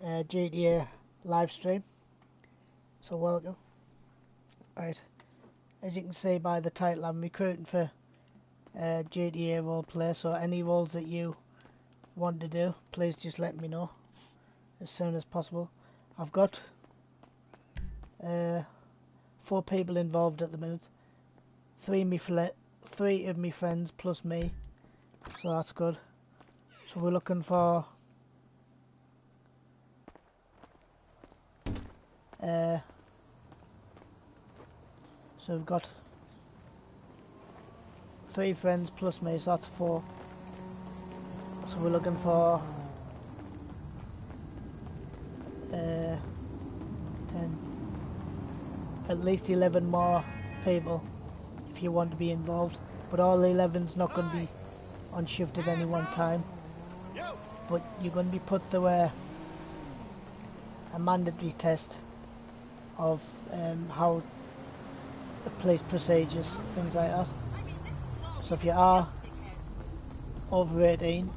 GTA live stream. So welcome. Right, as you can see by the title, I'm recruiting for GTA roleplay. So any roles that you want to do, please just let me know as soon as possible. I've got 4 people involved at the minute. 3 of my friends plus me, so that's good. So we're looking for so we've got 3 friends plus me, so that's 4. So we're looking for 10, at least 11 more people if you want to be involved. But all 11's not going to be on shift at any one time. But you're going to be put through a mandatory test of how the police procedures, things like that. So if you are over 18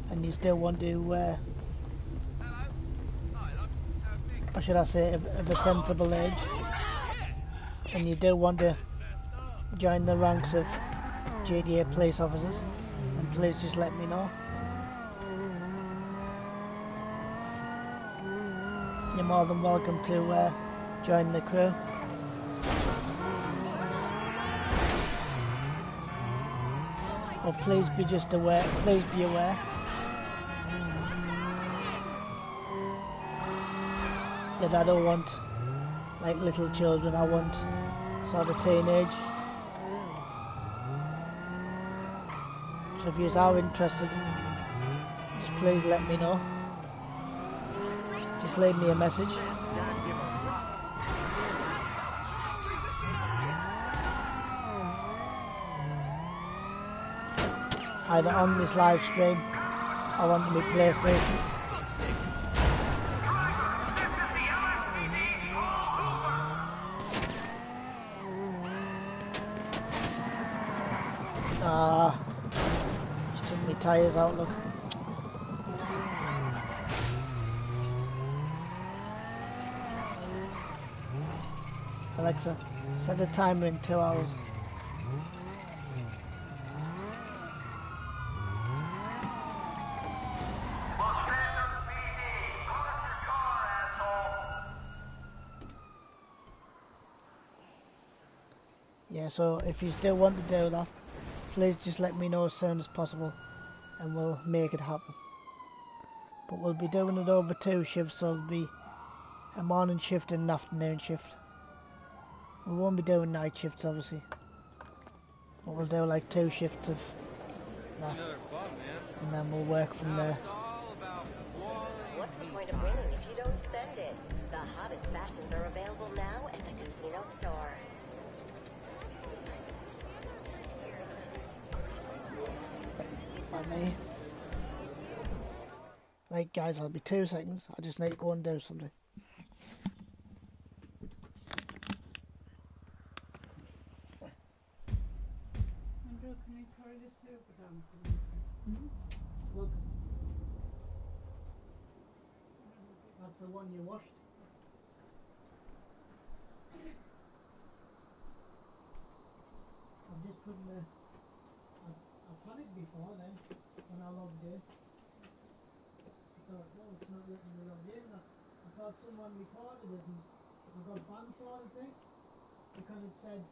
and you still want to, or should I say, of a sensible age, and you do want to join the ranks of GTA police officers, then please just let me know. You're more than welcome to join the crew. Well, please be aware that I don't want like little children. I want sort of teenage. So if you are interested, just please let me know. Just leave me a message. Either on this live stream or on my PlayStation. Just took my tyres out, look. Alexa, set the timer in 2 hours. Yeah, so if you still want to do that, please just let me know as soon as possible and we'll make it happen. But we'll be doing it over 2 shifts, so it'll be a morning shift and an afternoon shift. We won't be doing night shifts obviously, but we'll do like 2 shifts of that, and then we'll work from there. What's the point of winning if you don't spend it? The hottest fashions are available now at the casino store. By me. Right guys, I'll be 2 seconds. I just need to go and do something. Andrew, can you carry this over down for me? Look, that's the one you washed. I've just put in the... I've panicked before then, when I logged in. I thought, oh, it's not letting me log in. I thought someone reported it and I got banned sort of thing, because it said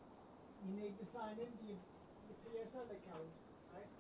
you need to sign into your PSN account, right?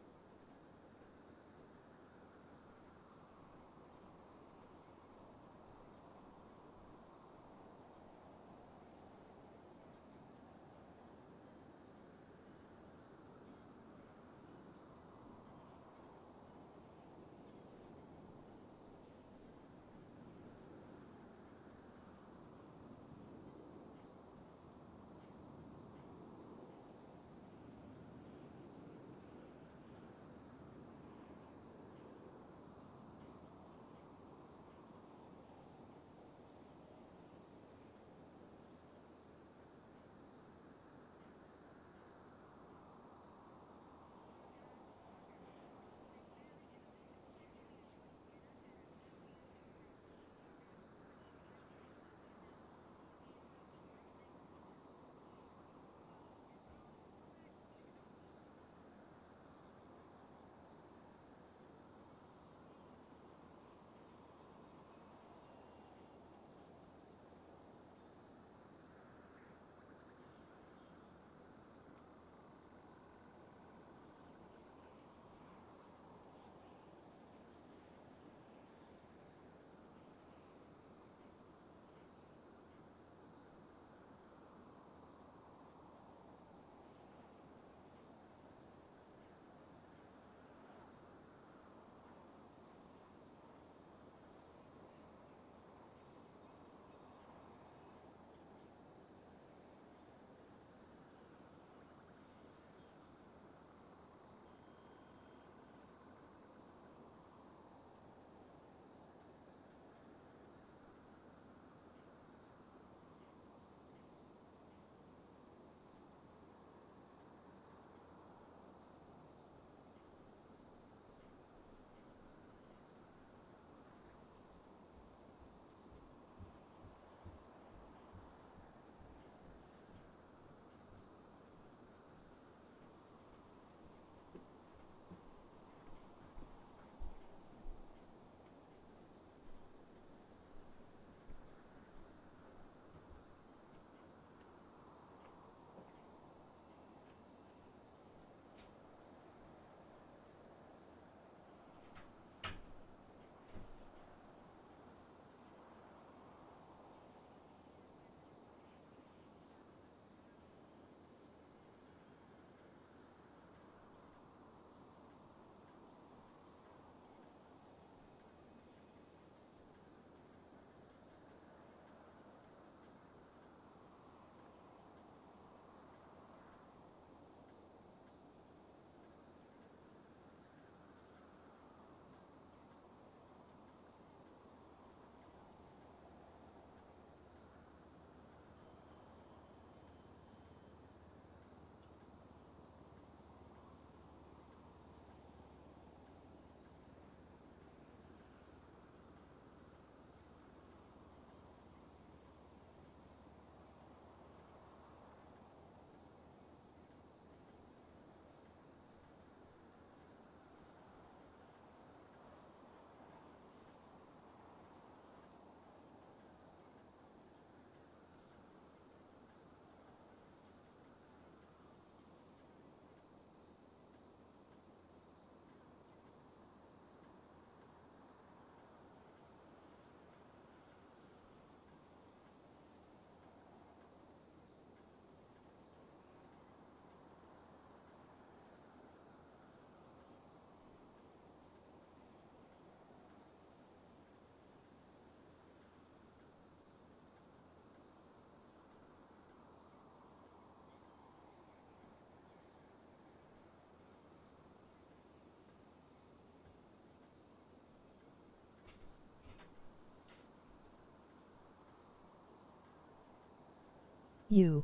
You.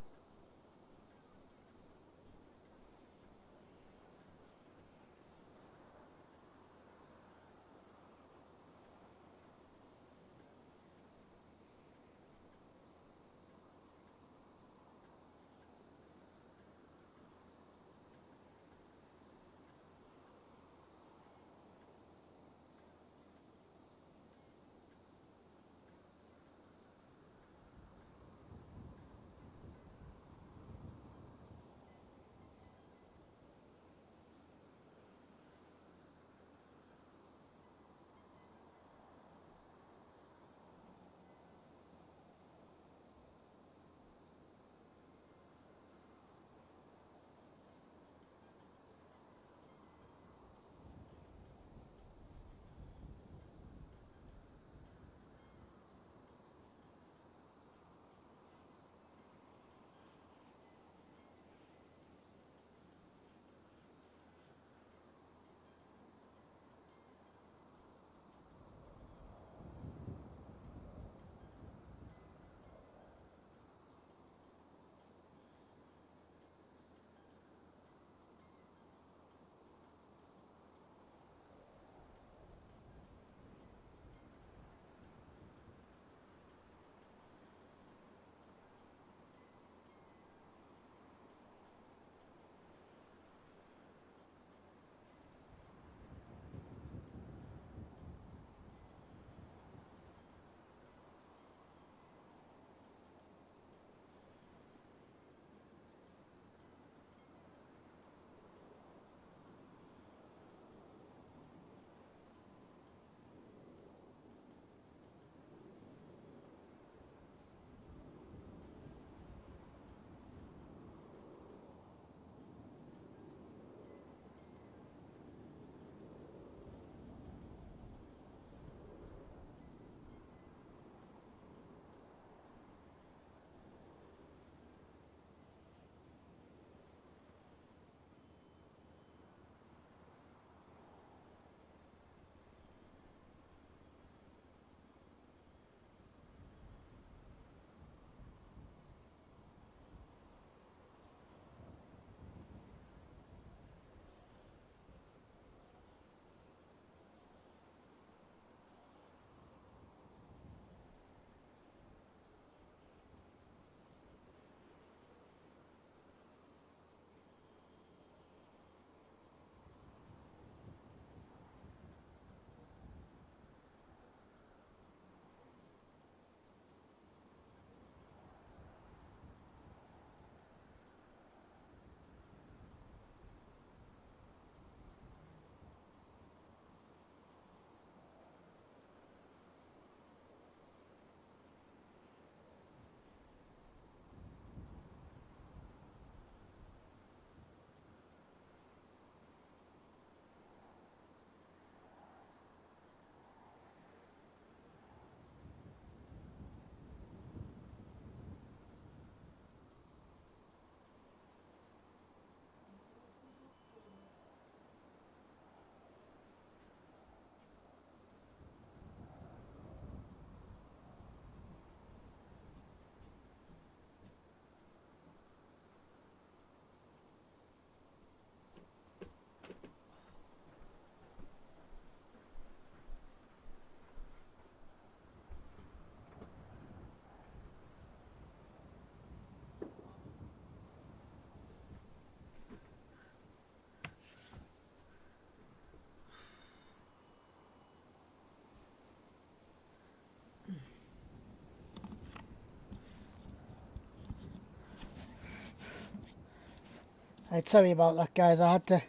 Sorry about that, guys. I had to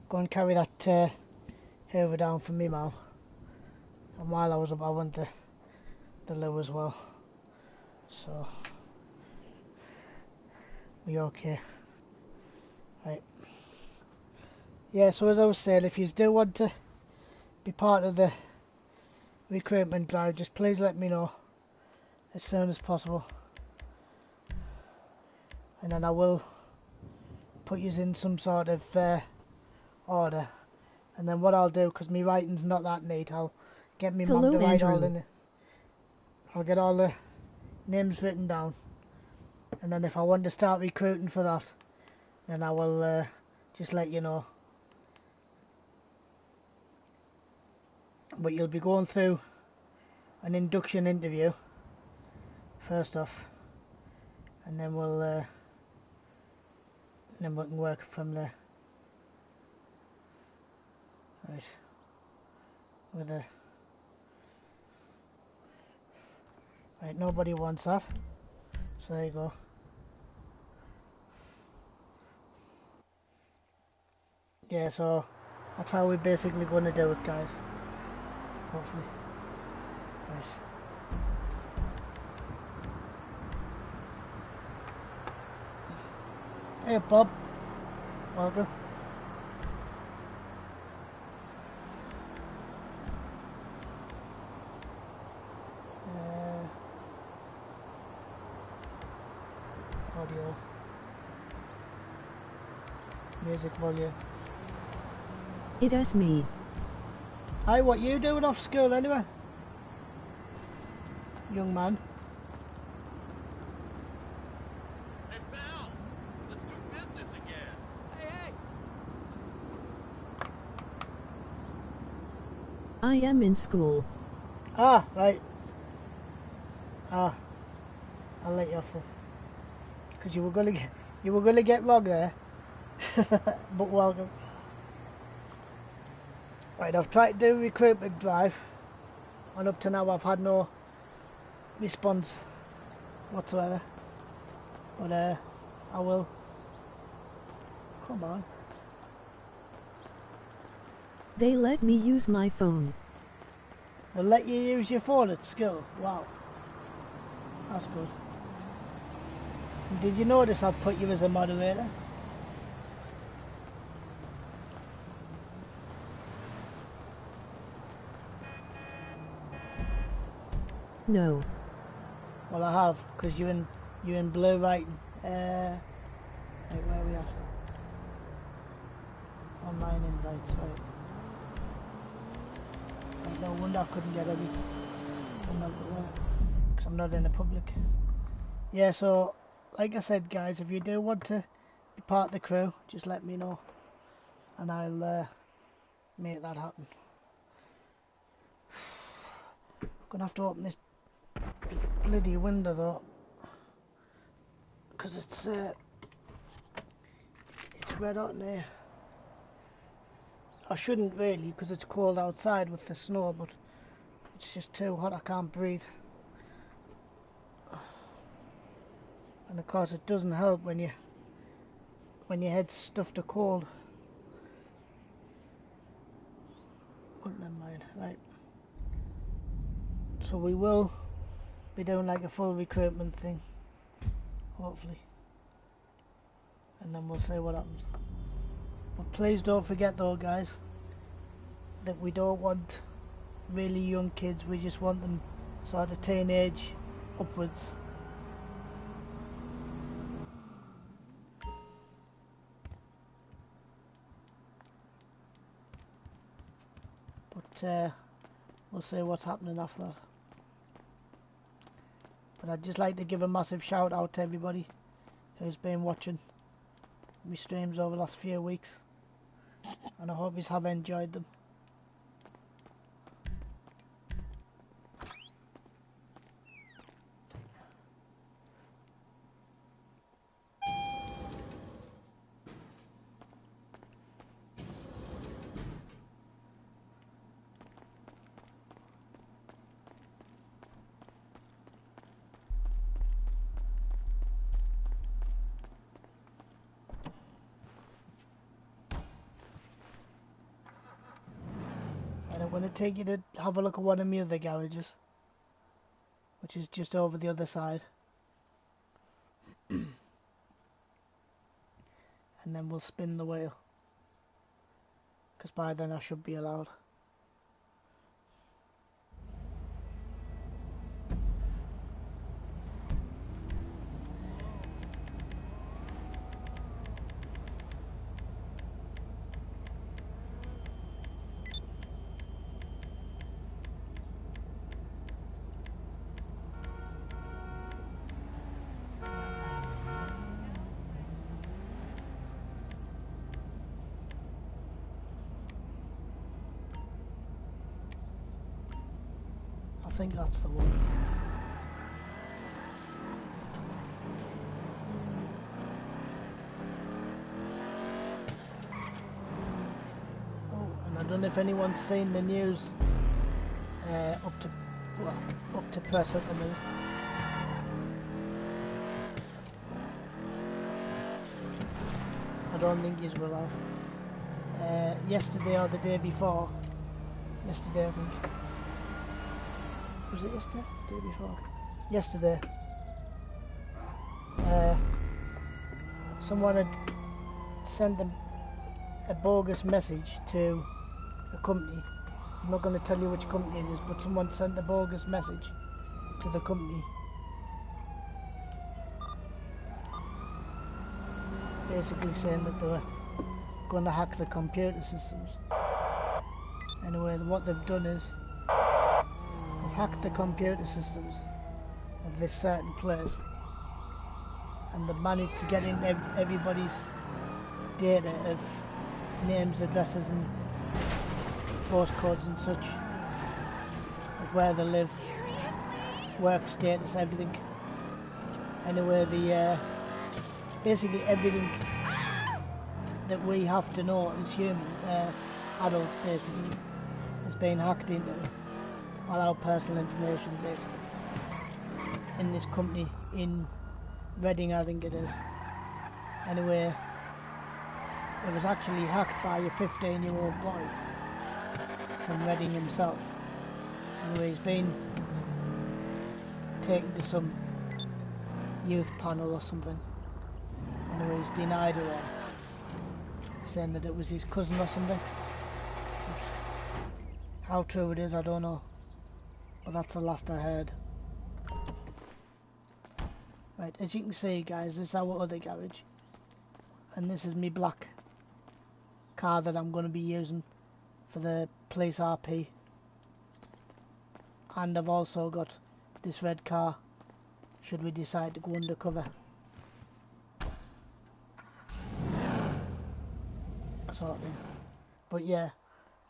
go and carry that Hoover down for me, Mal. And while I was up, I went the loo as well. So, we okay. Right. Yeah, so as I was saying, if you do want to be part of the recruitment drive, just please let me know as soon as possible. And then I will put you in some sort of order. And then what I'll do, because my writing's not that neat, I'll get my mum Hello, to write all Andrew. in it. I'll get all the names written down, and then if I want to start recruiting for that, then I will just let you know. But you'll be going through an induction interview first off, and then then we can work from there. Right, with a right, nobody wants that, so there you go. Yeah, so that's how we're basically going to do it, guys. Hopefully. Right. Hey Bob, welcome. Audio. Music volume. It is me. Hi, what you doing off school anyway? Young man. Hey, pal! Let's do business again! Hey, hey! I am in school. Ah, right. Ah, I'll let you off then. Because you were gonna get wrong there. But welcome. Right, I've tried to do a recruitment drive, and up to now I've had no response whatsoever. But I will. Come on. They let me use my phone. They'll let you use your phone at school. Wow. That's good. And did you notice I've put you as a moderator? No. Well, I have, because you're in blue writing. Right, where are we at? Online invites, right. Right, no wonder I couldn't get any. Because I'm not in the public. Yeah, so, like I said, guys, if you do want to be part of the crew, just let me know, and I'll make that happen. Gonna have to open this bloody window though, because it's red hot in here. I shouldn't really, because it's cold outside with the snow, but it's just too hot. I can't breathe. And of course, it doesn't help when your head's stuffed to cold. But never mind. Right. So we will be doing like a full recruitment thing, hopefully, and then we'll see what happens. But please don't forget though, guys, that we don't want really young kids. We just want them sort of teenage upwards. But we'll see what's happening after that. But I'd just like to give a massive shout out to everybody who's been watching my streams over the last few weeks, and I hope you have enjoyed them. And I'm going to take you to have a look at one of my other garages, which is just over the other side. And then we'll spin the wheel, because by then I should be allowed. think that's the one. Oh, and I don't know if anyone's seen the news up to press at the minute. I don't think yous will have. Yesterday or the day before. Yesterday, I think. Was it yesterday? Day before? Yesterday. Someone had sent a bogus message to a company. I'm not going to tell you which company it is, but someone sent a bogus message to the company. Basically saying that they were going to hack the computer systems. Anyway, what they've done is they've hacked the computer systems of this certain place, and they've managed to get in everybody's data of names, addresses and postcodes and such, of where they live, work status, everything. Anyway, the basically everything that we have to know as human adults basically has been hacked into. All our personal information basically in this company in Reading, I think it is. Anyway, it was actually hacked by a 15-year-old boy from Reading himself. Anyway, he's been taken to some youth panel or something. Anyway, he's denied it all, saying that it was his cousin or something. Which, how true it is, I don't know. But that's the last I heard. Right, as you can see guys, this is our other garage. And this is my black car that I'm going to be using for the police RP. And I've also got this red car, should we decide to go undercover. Sort of thing. But yeah,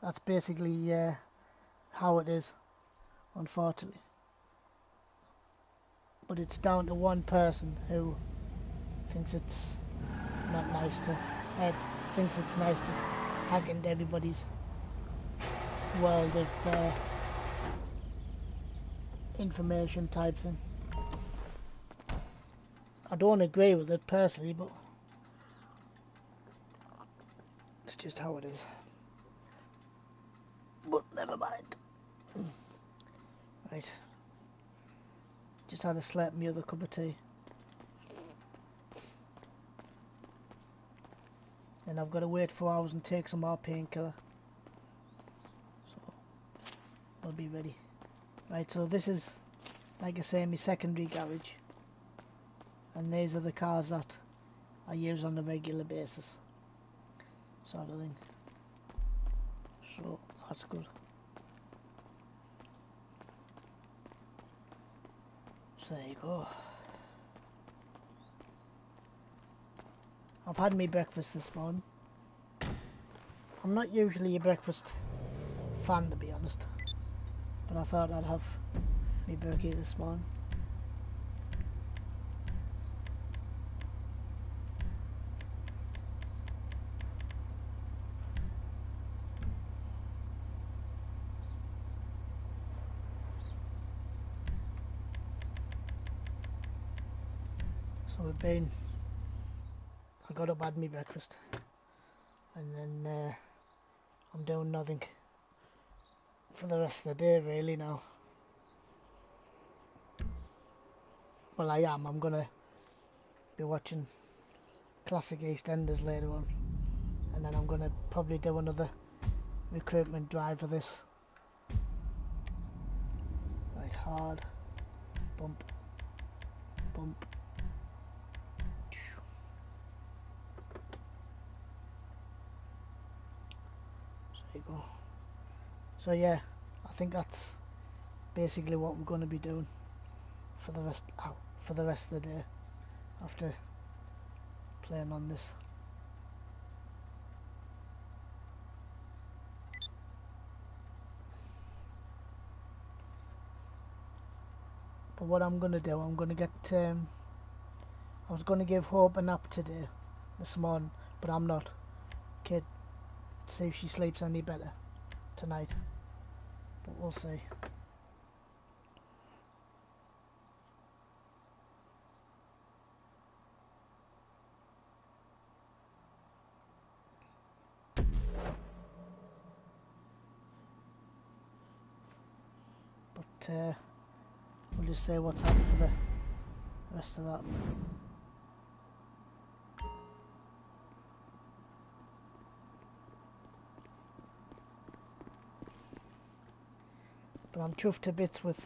that's basically how it is, unfortunately. But it's down to one person who thinks it's not nice to, thinks it's nice to hack into everybody's world of information type thing. I don't agree with it personally, but it's just how it is. But never mind. Right. Just had to slap me other cup of tea. And I've got to wait 4 hours and take some more painkiller. So, I'll be ready. Right, so this is, like I say, my secondary garage. And these are the cars that I use on a regular basis. Sort of thing. So, that's good. So there you go. I've had my breakfast this morning. I'm not usually a breakfast fan, to be honest, but I thought I'd have my burger this morning. So we've been, I got up, had my breakfast, and then I'm doing nothing for the rest of the day really now. Well, I am. I'm gonna be watching classic EastEnders later on, and then I'm gonna probably do another recruitment drive for this. Right, hard, bump, bump. There you go. So yeah, I think that's basically what we're going to be doing for the rest of the day after playing on this. But what I'm gonna do, I'm gonna get. I was gonna give Hope a nap today, this morning, but I'm not. Kid, see if she sleeps any better tonight. But we'll see. But we'll just say what's happened for the rest of that. But I'm chuffed to bits with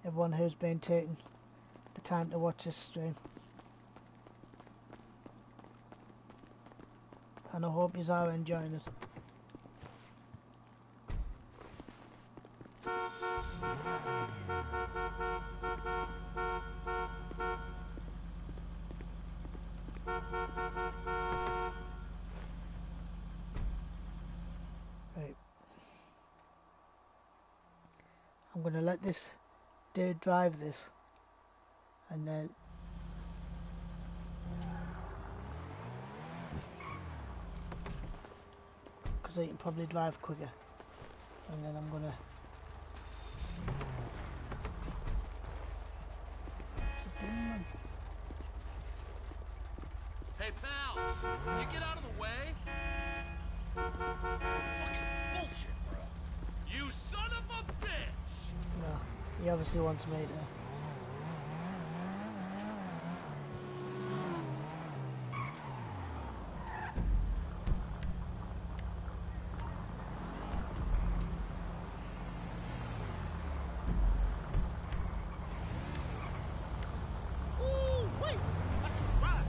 everyone who's been taking the time to watch this stream. And I hope you are enjoying it. Right. I'm gonna let this dude drive this, and then because he can probably drive quicker, and then I'm gonna Hey, pal! Can you get out of the way? Fucking bullshit, bro. You son of a bitch! no, he obviously wants me to. Ooh, wait! That's a ride!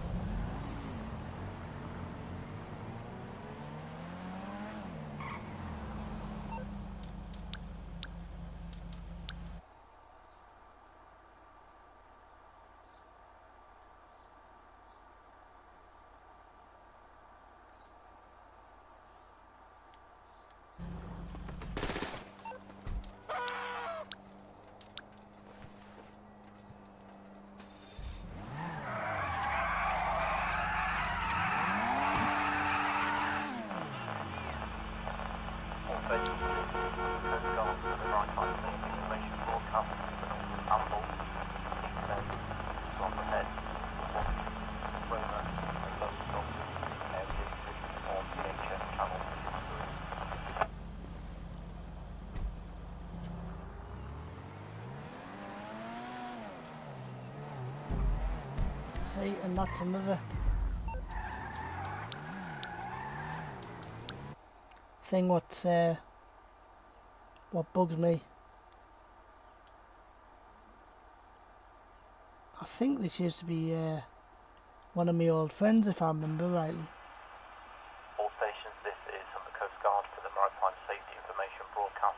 See, and that's another thing what bugs me. I think this used to be one of my old friends, if I remember rightly. All stations, this is from the Coast Guard for the Maritime Safety Information broadcast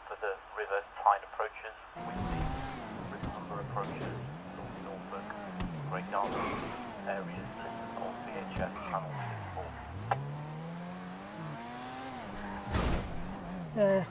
for the River Tyne approaches, Whitby, River Humber approaches, North Norfolk, Great Yarmouth areas, listen on VHF channel 24.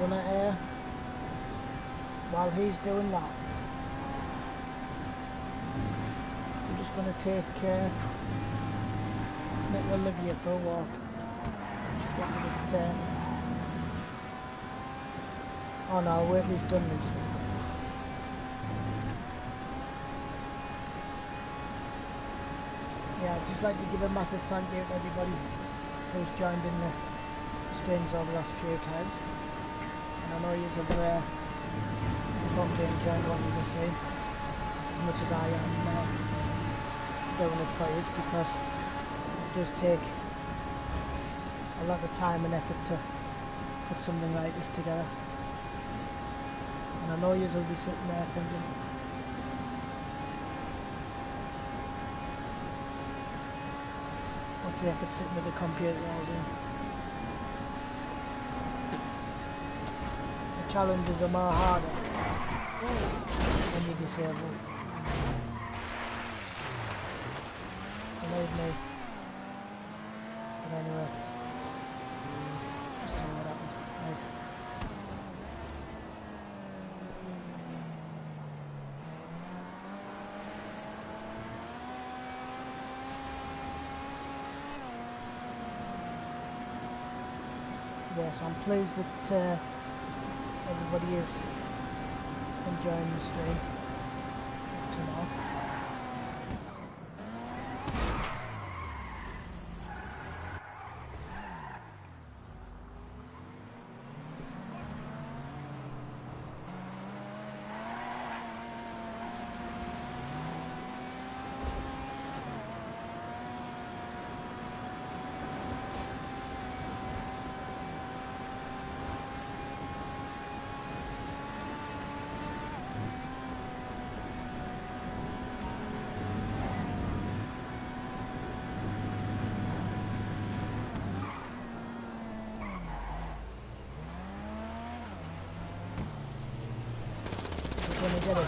gonna, while he's doing that, I'm just gonna take little Olivia for a walk. Just wanted it, oh no, I'll wait till he's done this first. Yeah, I'd just like to give a massive thank you to everybody who's joined in the streams over the last few times. And I know you have probably enjoyed what you've seen as much as I am doing it for you, because it does take a lot of time and effort to put something like this together. And I know you will be sitting there thinking, what's the effort sitting at the computer all day? The challenges are more harder when you're disabled. Believe me. But anyway, let's see what happens. Right. Yes, I'm pleased that everybody is enjoying the stream up to now. When I get it,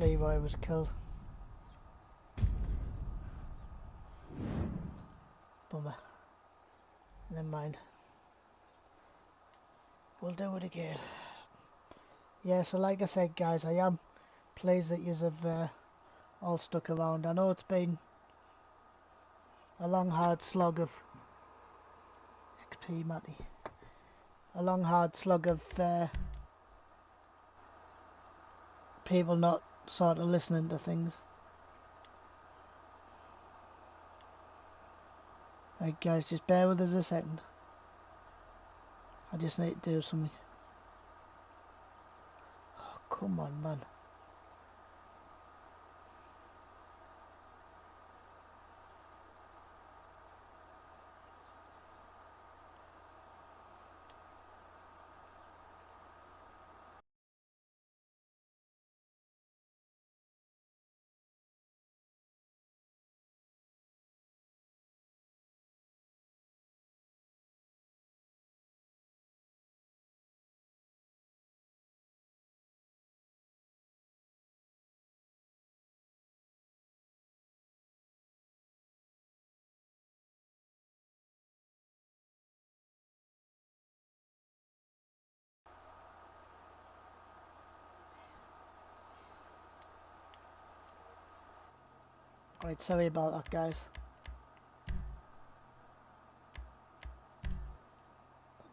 Levi was killed. Bummer. Never mind. We'll do it again. Yeah, so like I said, guys, I am pleased that you have all stuck around. I know it's been a long hard slog of XP, Matty. A long hard slog of people not sort of listening to things. Right guys, just bear with us a second. I just need to do something. Oh, come on, man. Right, sorry about that, guys.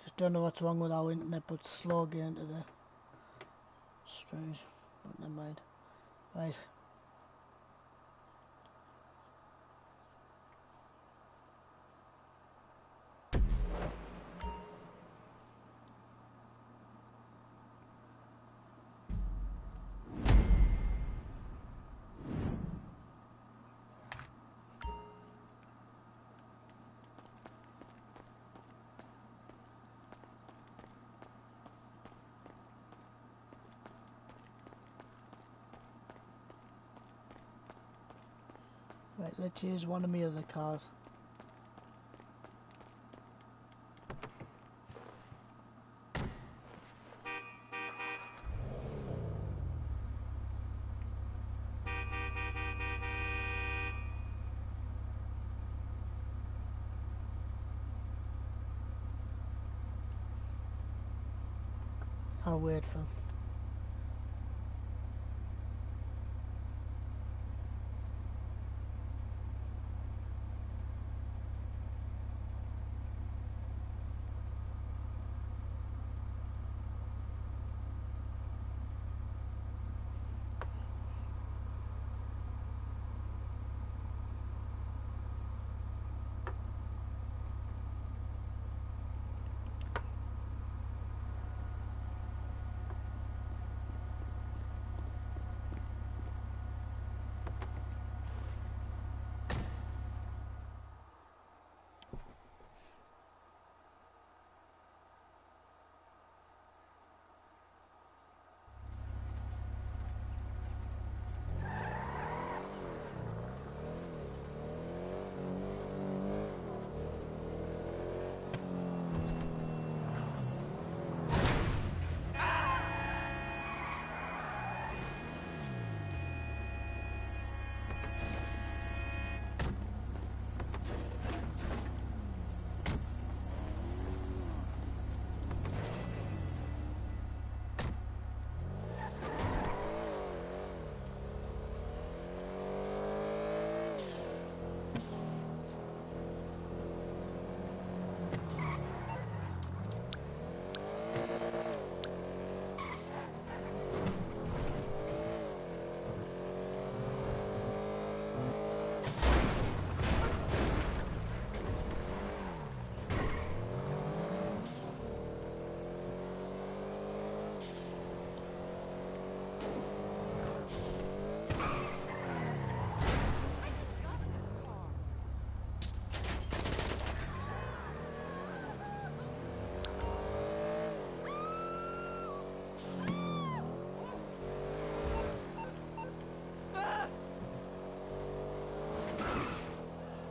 Just don't know what's wrong with our internet, but it's slow getting today. Strange, but never mind. Right. Right, let's use one of my other cars. I'll wait for him.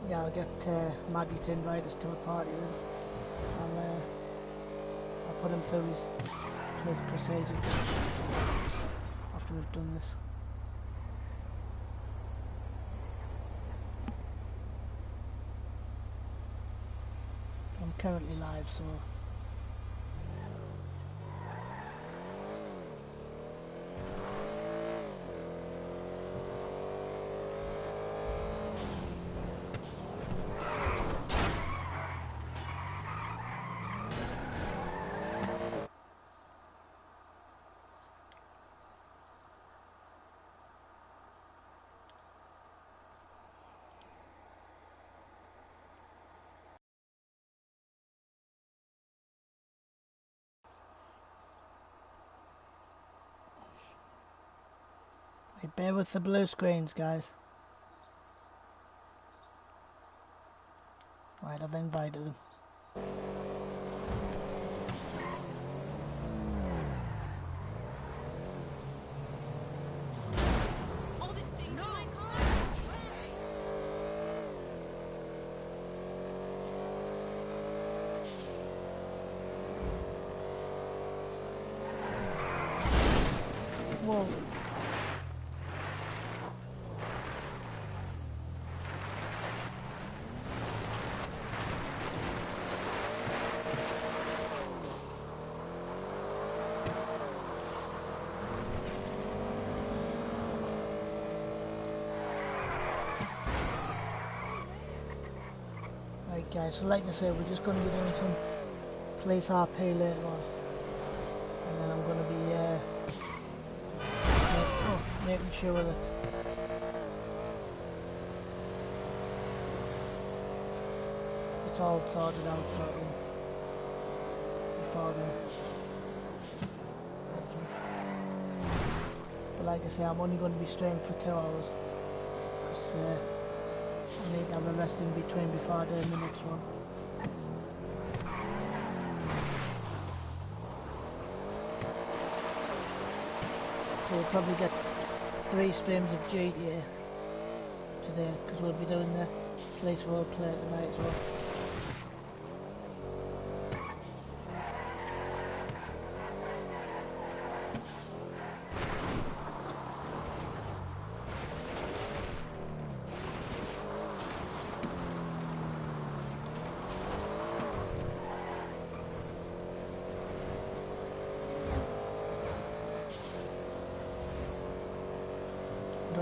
Yeah, I'll get Maggie to invite us to a party then. I'll put him through his procedures after we've done this. I'm currently live, so hey, bear with the blue screens, guys. Right, I've invited him. Whoa. Right guys, so like I said, we're just going to be doing some police RP later on. And then I'm going to be making sure that it's all sorted out before then. But like I say, I'm only going to be streaming for 2 hours because I need to have a rest in between before I do the next one. So we'll probably get 3 streams of GTA today because we'll be doing the police roleplay tonight as well.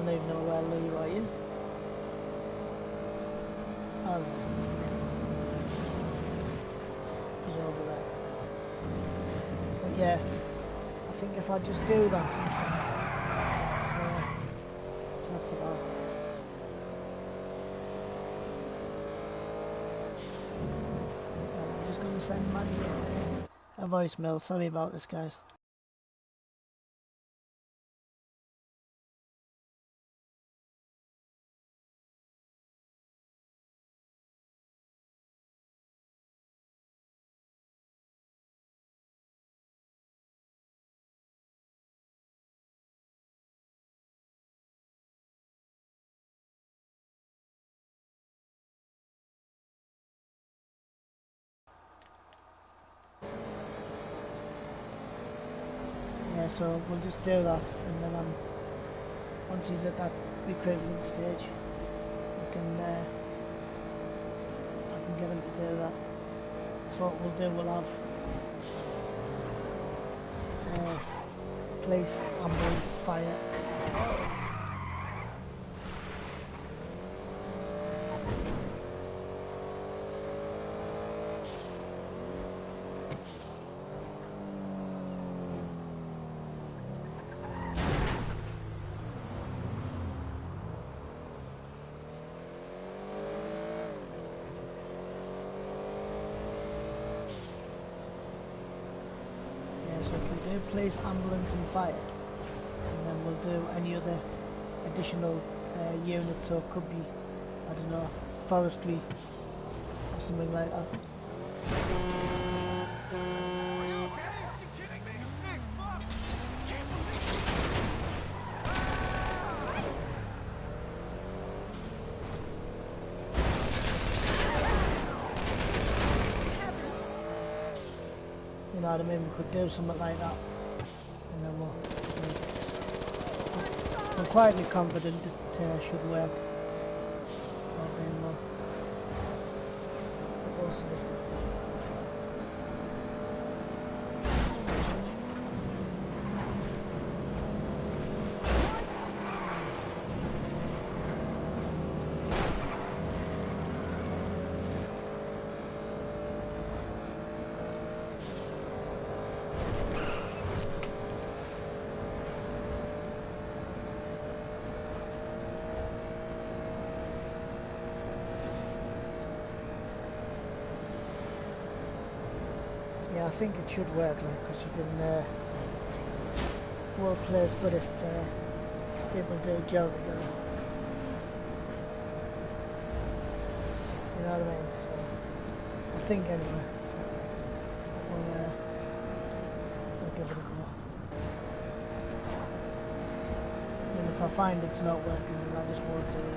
don't even know where Leroy is. Oh, he's over there. But yeah, I think if I just do that, that's about. I'm just going to send Maddie a voicemail. Sorry about this, guys. Yeah, so we'll just do that, and then once he's at that recruitment stage, I can get him to do that. So what we'll do, we'll have police, ambulance, fire. Police, ambulance and fire, and then we'll do any other additional units, so it could be, I don't know, forestry or something like that. You know what I mean? We could do something like that. And then we'll see. I'm quietly confident it should work. But we'll see. Yeah, I think it should work, like, because you can well plays good if people do gel together. You know what I mean? So, I think anyway. We'll give it a go. And if I find it's not working, then I just won't do it again.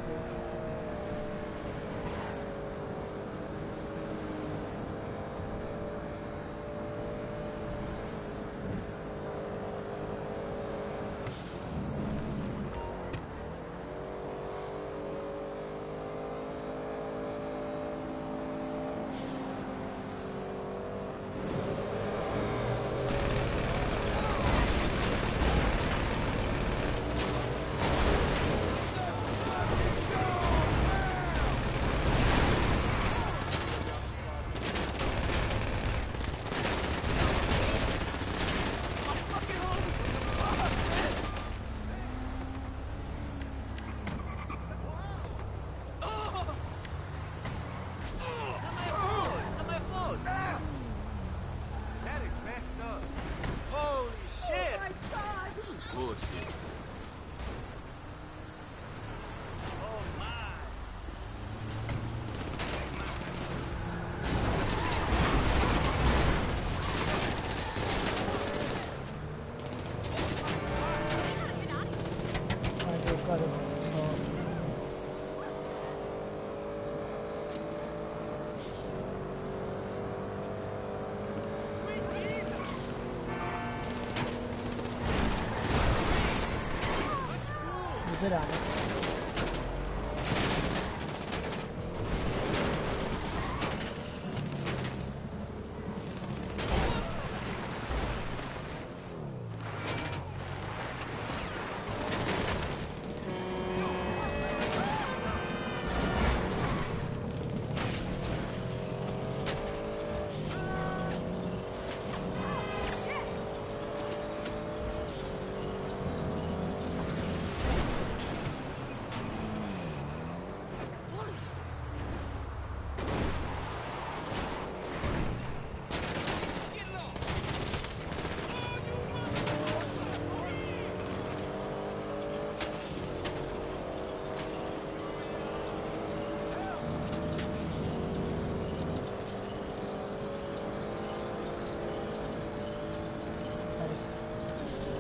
Good on it.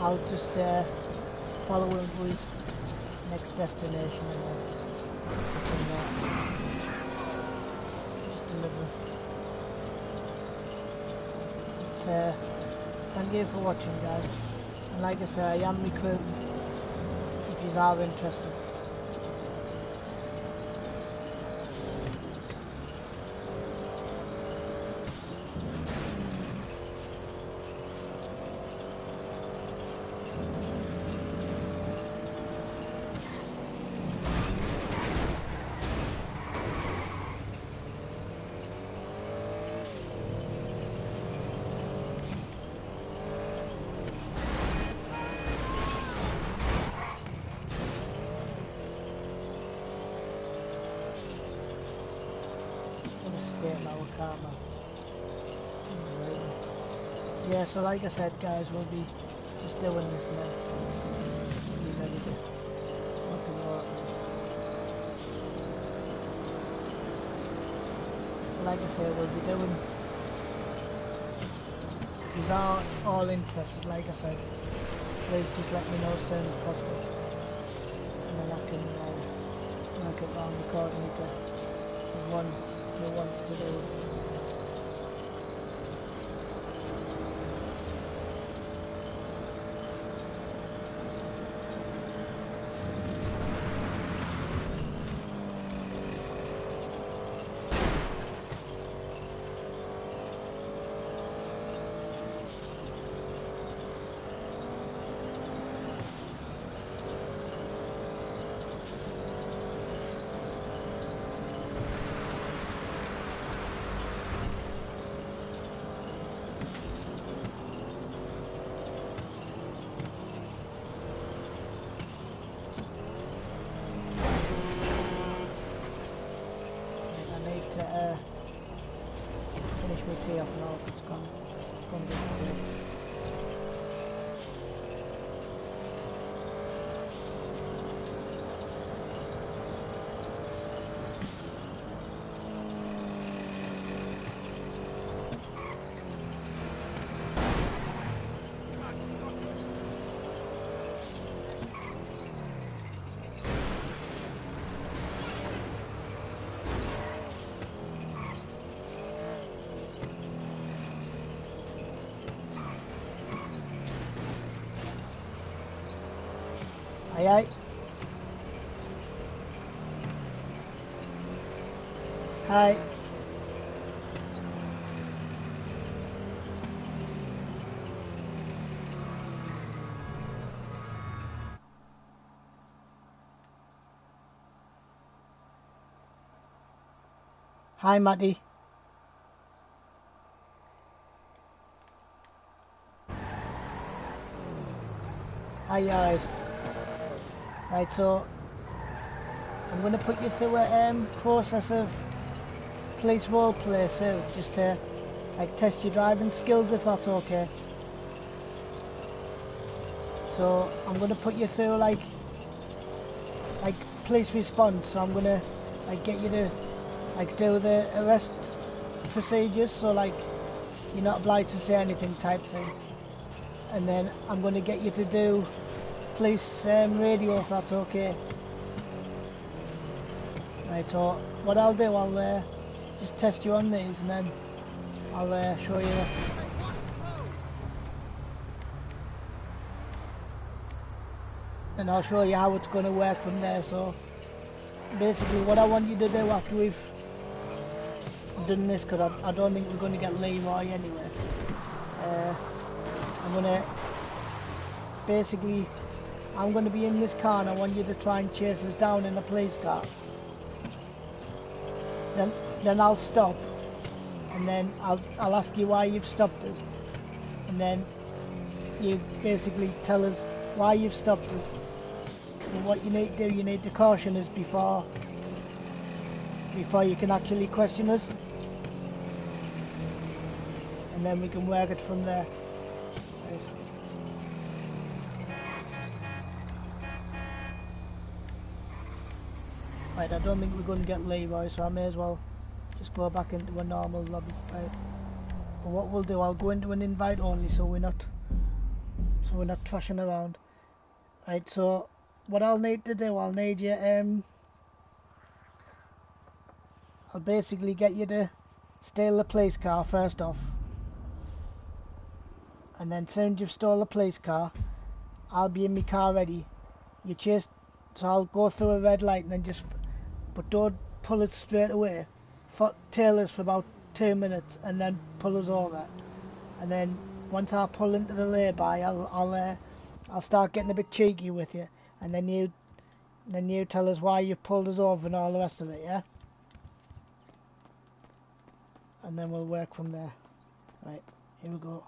I'll just follow him to his next destination and then I can just deliver. But, thank you for watching, guys. And like I say, I am recruiting if you are interested. Yeah, so like I said, guys, we'll be just doing this now. Be ready to look and work. Like I said, we'll be doing. If you are all interested, like I said, please just let me know as soon as possible, and then I can work it round accordingly to the one who wants to do it. Finish my tea off now, it's gone good. Aye aye. Hi. Hi, Matty. Hi, guys. Right, so I'm going to put you through a process of police roleplay soon, just to like test your driving skills, if that's okay. So I'm going to put you through like police response. So I'm going to like get you to like do the arrest procedures, so like you're not obliged to say anything type thing. And then I'm going to get you to do police radio, if that's okay. Right, so what I'll do, I'll just test you on these, and then I'll show you. And I'll show you how it's going to work from there. So basically what I want you to do after we've done this, because I don't think we're going to get Leroy anyway, I'm going to basically, I'm going to be in this car and I want you to try and chase us down in a police car. Then I'll stop, and then I'll ask you why you've stopped us, and then you basically tell us why you've stopped us. And what you need to do, you need to caution us before you can actually question us, and then we can work it from there. Right, I don't think we're going to get Leroy, so I may as well just go back into a normal lobby. Right. But what we'll do, I'll go into an invite only, so so we're not trashing around. Right, so what I'll need to do, I'll need you, I'll basically get you to steal the police car first off. And then soon as you've stole the police car, I'll be in my car ready. You chase, so I'll go through a red light and then just, but don't pull it straight away. Tail us for about 2 minutes and then pull us over. And then once I pull into the lay-by, I'll start getting a bit cheeky with you, and then you tell us why you pulled us over and all the rest of it, yeah? And then we'll work from there. Right, here we go.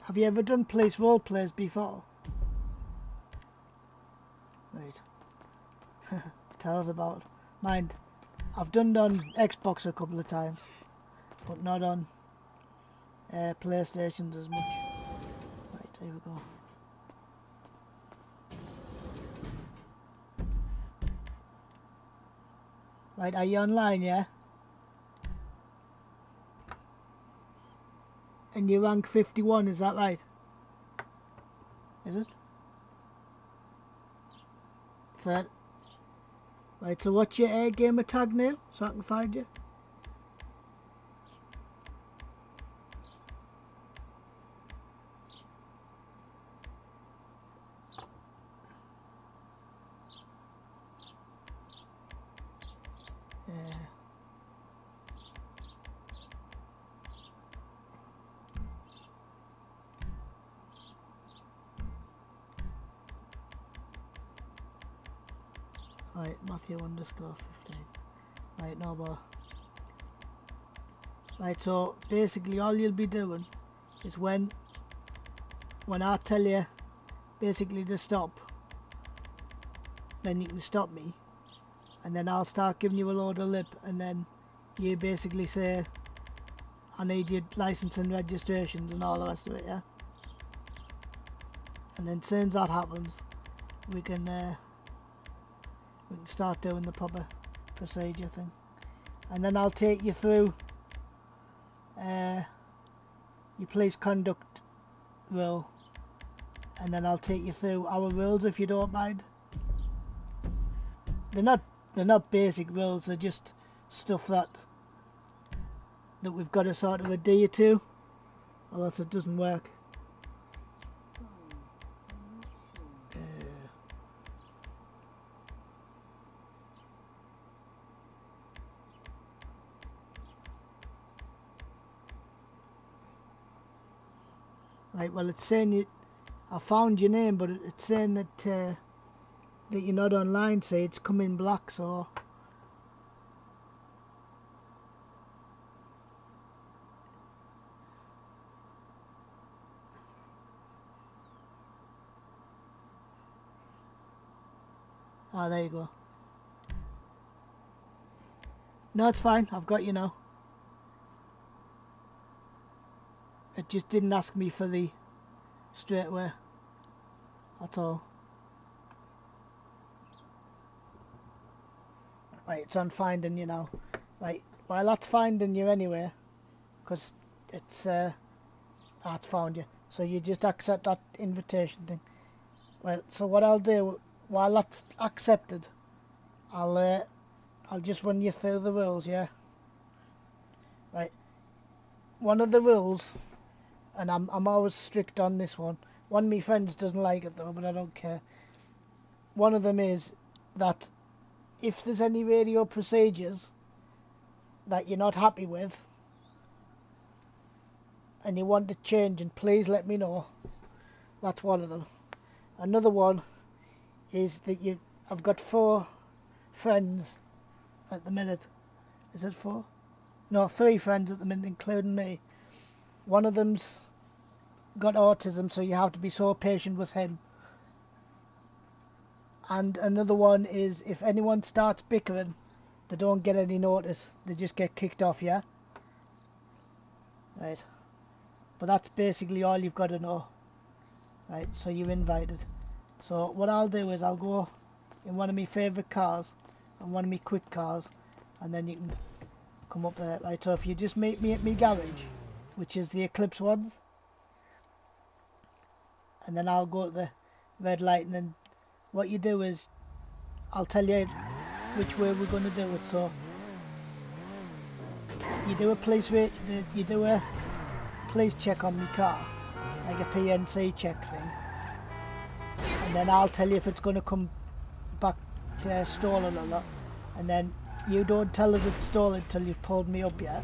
Have you ever done police role plays before? Right. Tell us about it. Mind, I've done it on Xbox a couple of times, but not on PlayStations as much. Right, here we go. Right, are you online, yeah? And you rank 51, is that right? Is it? Third. Right, so what's your air gamer tag name, so I can find you? Yeah. Right, Matthew _15. Right, no more. Right, so basically all you'll be doing is when I tell you basically to stop, then you can stop me, and then I'll start giving you a load of lip, and then you basically say I need your license and registrations and all the rest of it, yeah? And then as soon as that happens, we can start doing the proper procedure thing, and then I'll take you through your police conduct rule, and then I'll take you through our rules if you don't mind. They're not basic rules, they're just stuff that we've got to sort of adhere to, or else it doesn't work. Right, well it's saying I found your name, but it's saying that that you're not online, say it's come in black, so there you go. No, it's fine, I've got you now. It just didn't ask me for the straight away, that's all. Right, it's on finding you now. Right, well that's finding you anyway, because it's found you. So you just accept that invitation thing. Well, so what I'll do, while that's accepted, I'll just run you through the rules, yeah? Right, one of the rules, and I'm always strict on this one. One of my friends doesn't like it though, but I don't care. One of them is that if there's any radio procedures that you're not happy with and you want to change, and please let me know. That's one of them. Another one is that I've got 4 friends at the minute. Is it 4? No, 3 friends at the minute, including me. One of them's got autism, so you have to be so patient with him. And another one is if anyone starts bickering, they don't get any notice, they just get kicked off, yeah? Right. But that's basically all you've got to know. Right, so you're invited. So what I'll do is I'll go in one of my favourite cars and one of my quick cars, and then you can come up there. Right, so if you just meet me at my garage, which is the Eclipse ones, and then I'll go to the red light, and then what you do is I'll tell you which way we're going to do it. So you do a police check on my car, like a PNC check thing, and then I'll tell you if it's going to come back to stolen or not, and then you don't tell us it's stolen till you've pulled me up yet,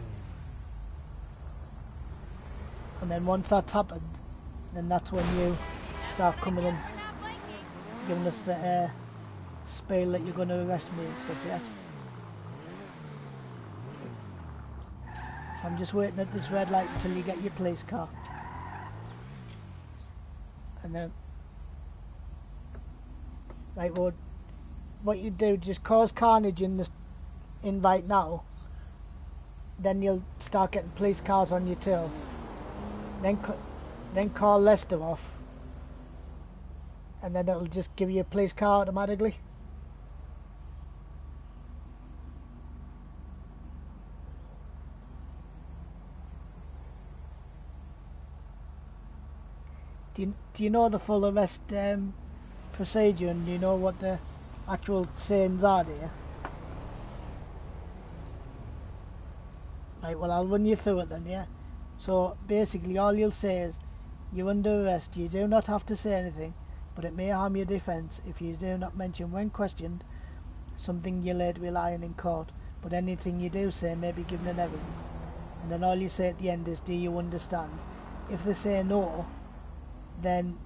and then once that's happened, then that's when you start coming in, giving us the spiel that you're going to arrest me and stuff, yeah? So I'm just waiting at this red light until you get your police car. And then, right, well, what you do, just cause carnage in this right now, then you'll start getting police cars on your tail. Then call Leicester off, and then it'll just give you a police car automatically. Do you know the full arrest procedure, and do you know what the actual sayings are, do you? Right, well, I'll run you through it then, yeah? So basically all you'll say is, you're under arrest, you do not have to say anything, but it may harm your defence if you do not mention when questioned something you later rely on in court, but anything you do say may be given in evidence. And then all you say at the end is, do you understand? If they say no, then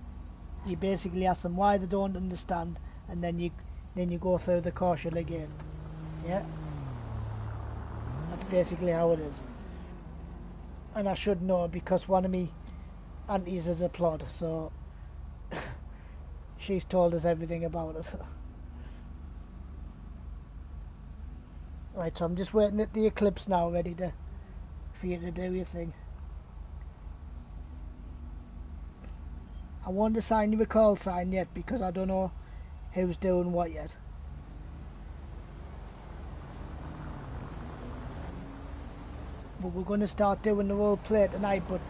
you basically ask them why they don't understand, and then you go through the caution again. Yeah? That's basically how it is. And I should know because one of me aunties is a plod, so she's told us everything about it. Right, so I'm just waiting at the Eclipse now, ready for you to do your thing. I won't assign you a call sign yet because I don't know who's doing what yet. But we're going to start doing the role play tonight, but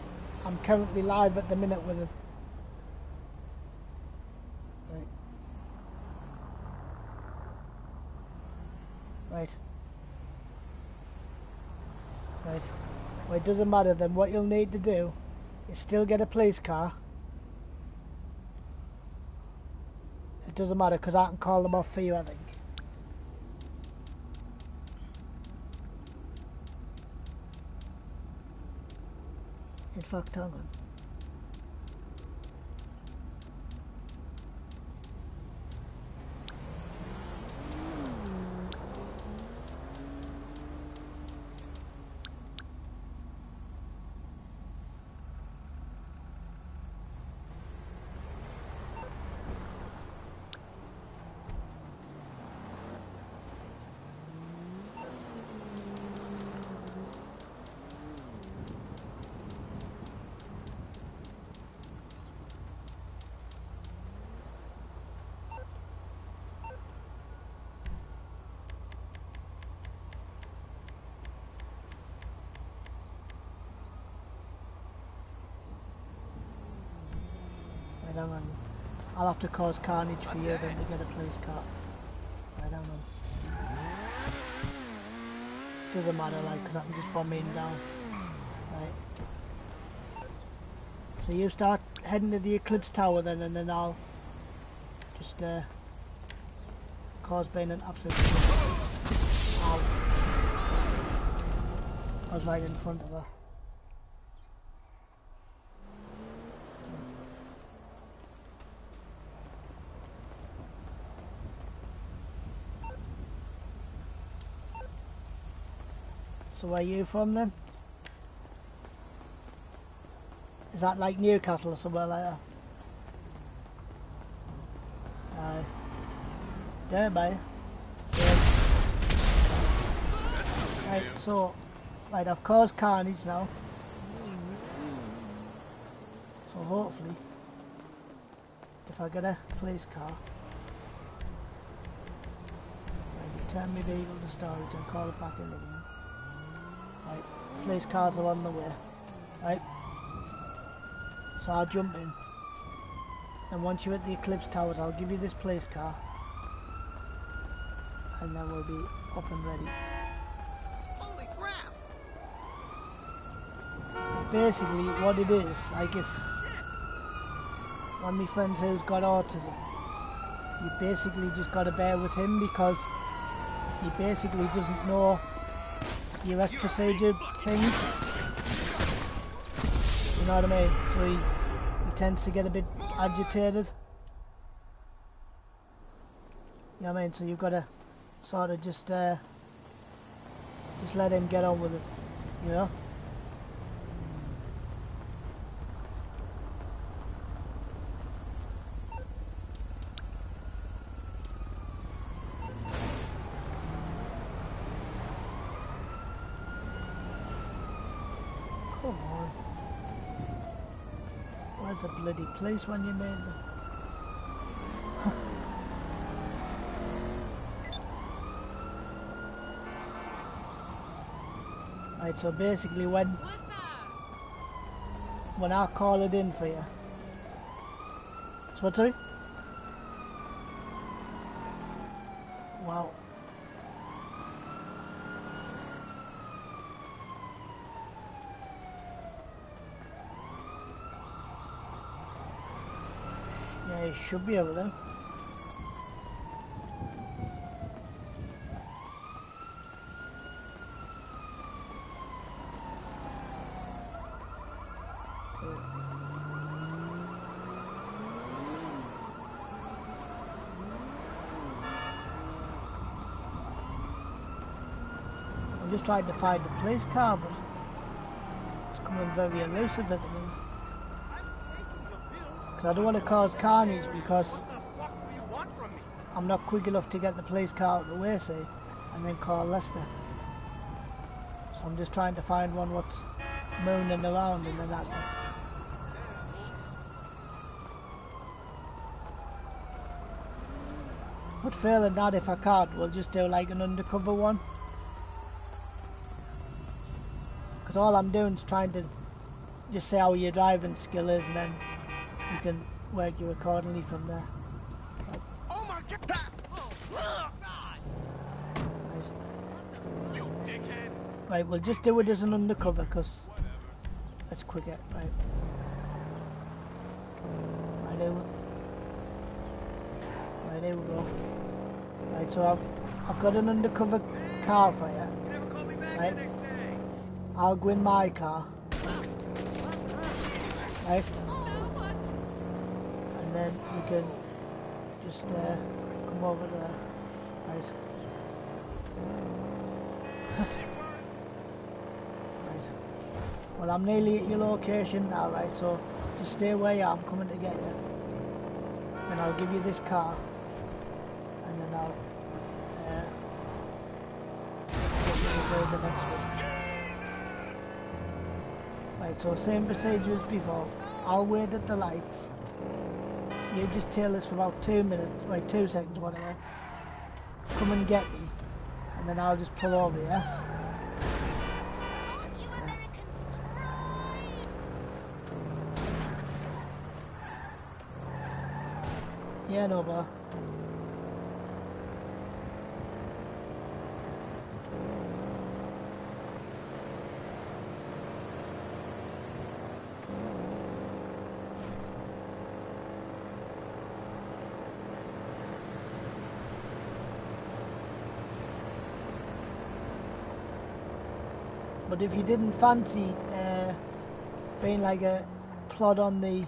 I'm currently live at the minute with it. Right. Well, it doesn't matter then. What you'll need to do is still get a police car. It doesn't matter because I can call them off for you, I think. In fact, hang on. Hang on. I'll have to cause carnage for you then to get a police car. Right, hang on. Doesn't matter, like, because I can just bomb in down. Right. So you start heading to the Eclipse Tower then, and then I'll just cause being an absolute... Ow. I was right in front of her. So where are you from then? Is that like Newcastle or somewhere like that? Derby. So, right, I've caused carnage now. So hopefully, if if I get a police car, I return my vehicle to storage and call it back in again. Right, police cars are on the way. Right, so I'll jump in, and once you're at the Eclipse Towers, I'll give you this police car, and then we'll be up and ready. Holy crap! Basically, what it is, like if one of my friends who's got autism, you basically just got to bear with him because he basically doesn't know US procedure things. You know what I mean? So he tends to get a bit agitated. You know what I mean? So you've got to sort of just let him get on with it, you know? Come on. Where's the bloody place when you made them? Right, so basically when I call it in for you. So what's it? Wow. Yeah, you should be able to. I'm just trying to find the police car, but it's coming very elusive at the minute. Because I don't want to cause carnage because I'm not quick enough to get the police car out of the way, see, and then call Leicester. So I'm just trying to find one what's mooning around and then that's it. But failing that, if I can't, we'll just do like an undercover one. Because all I'm doing is trying to just say how your driving skill is and then we can work you accordingly from there. Right. Oh my god! Oh, Right. you dickhead! Right, we'll just do it as an undercover because it's quicker. Right. Right, there we go. Right, so I've got an undercover car for you. You never call me back Right. the next day. I'll go in my car. Right? And then you can just come over there. Right. Right. Well, I'm nearly at your location now, right? So just stay where you are. I'm coming to get you. And I'll give you this car. And then I'll get you to the next one. Right, so same procedure as before. I'll wait at the lights. You just tail us for about 2 minutes, right, 2 seconds, whatever. Come and get me, and then I'll just pull over, yeah? Yeah, no, bro. But if you didn't fancy being like a plod on the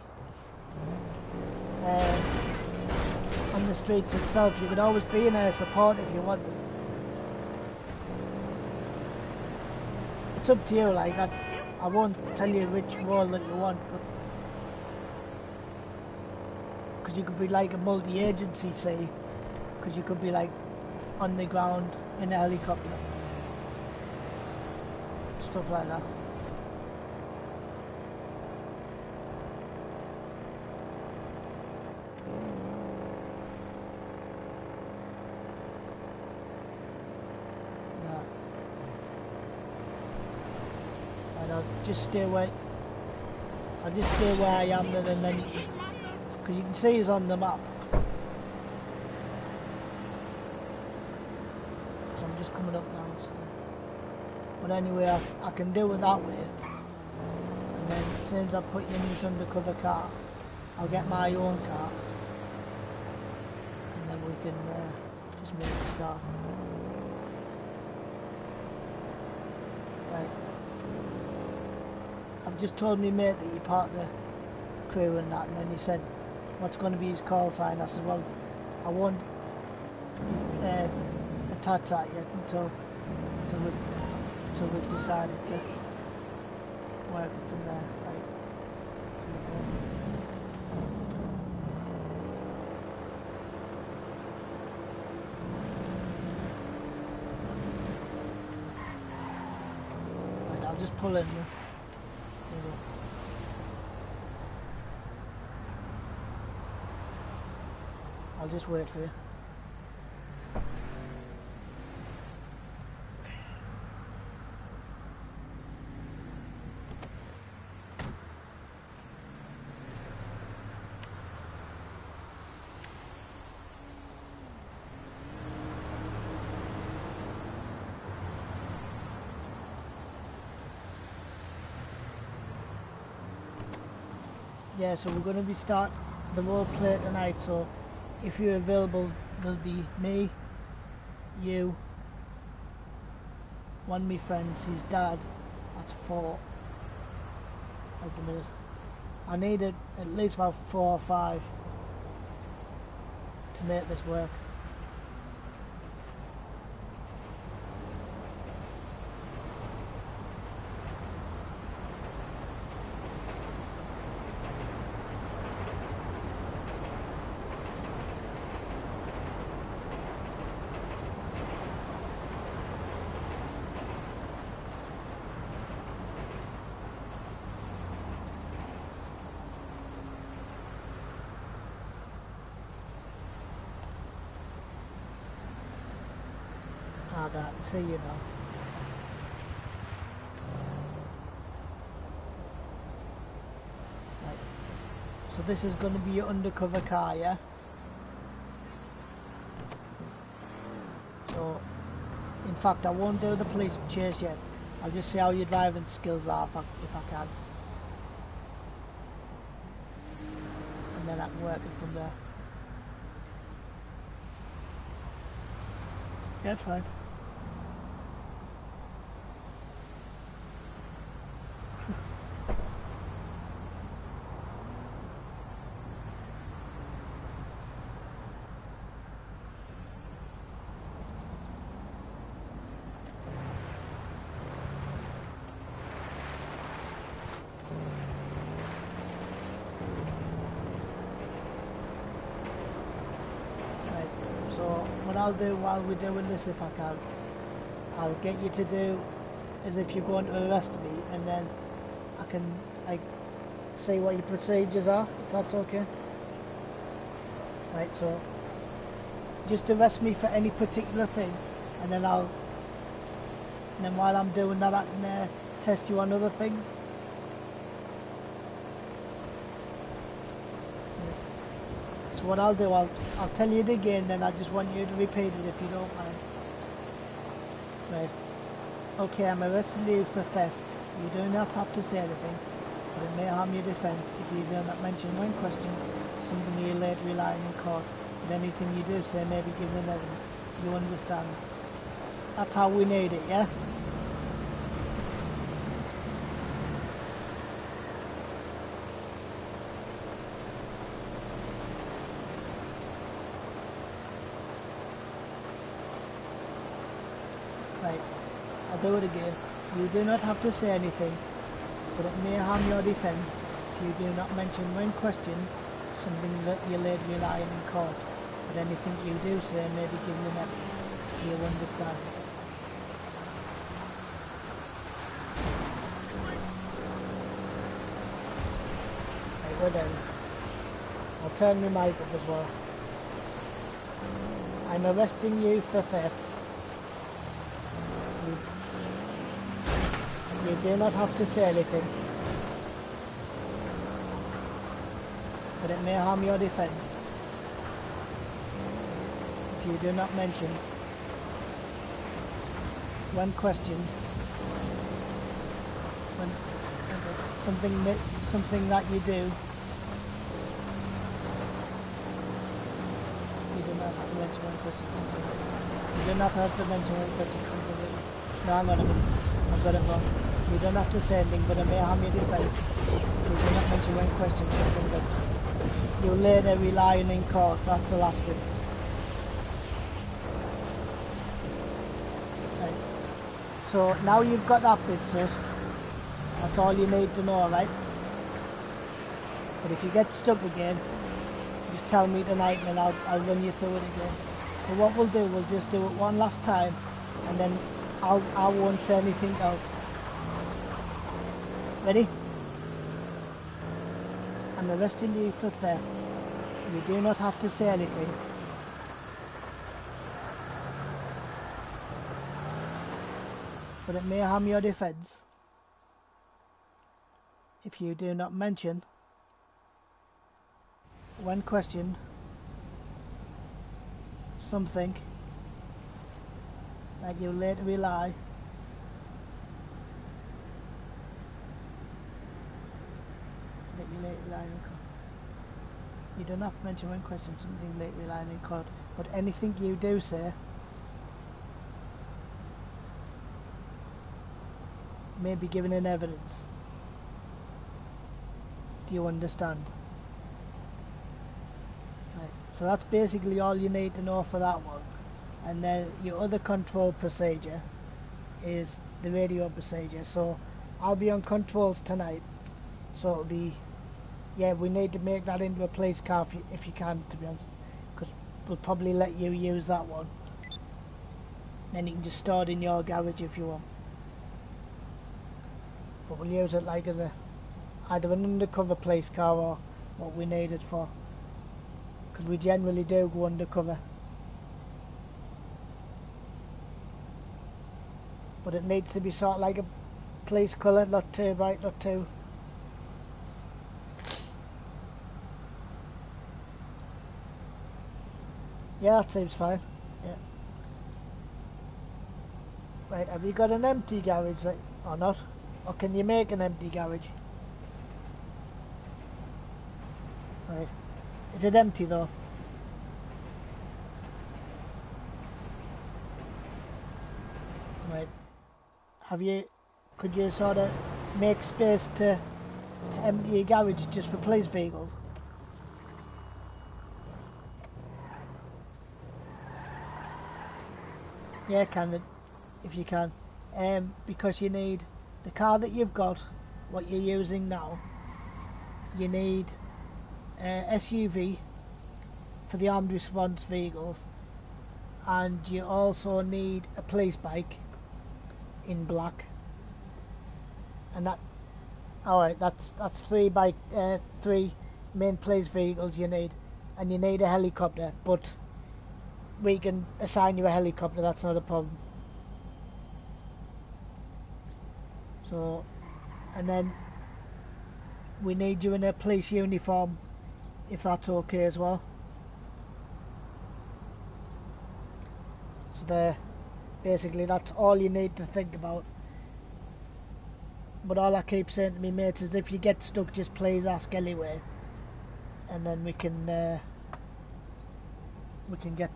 streets itself, you could always be in air support if you want. It's up to you, like I won't tell you which role that you want, but because you could be like a multi-agency, say, because you could be like on the ground in a helicopter. Stuff like that. And I'll just stay where I am then, and then because you can see it's on the map. So I'm just coming up now. So. But anyway, I can do it that way. And then as soon as I put you in this undercover car, I'll get my own car. And then we can just make a start. Right. I've just told me mate that you're part of the crew and that, and then he said, what's going to be his call sign? I said, well, I won't attach that yet until we've decided to work from there. Right. Right, I'll just pull in. I'll just wait for you. Yeah, so we're going to be start the role play tonight, so if you're available, there'll be me, you, one of my friends, his dad, that's 4 at the minute. I need at least about 4 or 5 to make this work. I can see you now. Right. So this is going to be your undercover car, yeah? So, in fact, I won't do the police chase yet. I'll just see how your driving skills are if I can. And then I can work it from there. Yeah, fine. What I'll do while we're doing this, if I can, I'll get you to do as if you're going to arrest me, and then I can like see what your procedures are, if that's okay. Right, so just arrest me for any particular thing, and then while I'm doing that, I can test you on other things. So what I'll do, I'll tell you it again, then I just want you to repeat it if you don't mind. Right. Okay, I'm arresting you for theft. You do not have to say anything, but it may harm your defence if you do not mention when questioned something you later rely on in court. But anything you do say may be given evidence. You understand? That's how we need it, yeah? Right, I'll do it again. You do not have to say anything, but it may harm your defence if you do not mention when questioned something that you later rely on in court. But anything you do say may be given in evidence. Do you understand? Right, we're done. I'll turn my mic up as well. I'm arresting you for theft. You You do not have to say anything, but it may harm your defense if you do not mention, when questioned, when something that you do. You do not have to mention one question, something. You do not have to mention one question, something. No, hang on a minute. I've got it wrong. You don't have to say anything, but it may harm your defense. You do not mention one question, something that you later rely on in court. That's the last bit. Right. So now you've got that bit, sis. That's all you need to know, right? But if you get stuck again, just tell me tonight and then I'll run you through it again. So what we'll do, we'll just do it one last time and then I won't say anything else. Ready? I'm arresting you for theft. You do not have to say anything. But it may harm your defense if you do not mention, when questioned, something that you later rely on. You do not mention when questioned something later rely on in court, but anything you do say may be given in evidence. Do you understand? Right. So that's basically all you need to know for that one. And then your other control procedure is the radio procedure. So I'll be on controls tonight. So it'll be, yeah, we need to make that into a police car if you can, to be honest. Because we'll probably let you use that one. Then you can just store it in your garage if you want. But we'll use it like as either an undercover police car or what we need it for. Because we generally do go undercover. But it needs to be sort of like a police colour, not too bright, not too... Yeah, that seems fine. Yeah. Right, have you got an empty garage or not? Or can you make an empty garage? Right. Is it empty though? Right. Could you sort of make space to empty your garage just for police vehicles? Yeah, can if you can. Because you need the car that you've got, what you're using now, you need SUV for the armed response vehicles, and you also need a police bike in black, and that, alright, that's three main police vehicles you need, and you need a helicopter, but we can assign you a helicopter, that's not a problem. So, and then we need you in a police uniform, if that's okay as well. So there, basically that's all you need to think about. But all I keep saying to me mates is if you get stuck, just please ask anyway, and then we can get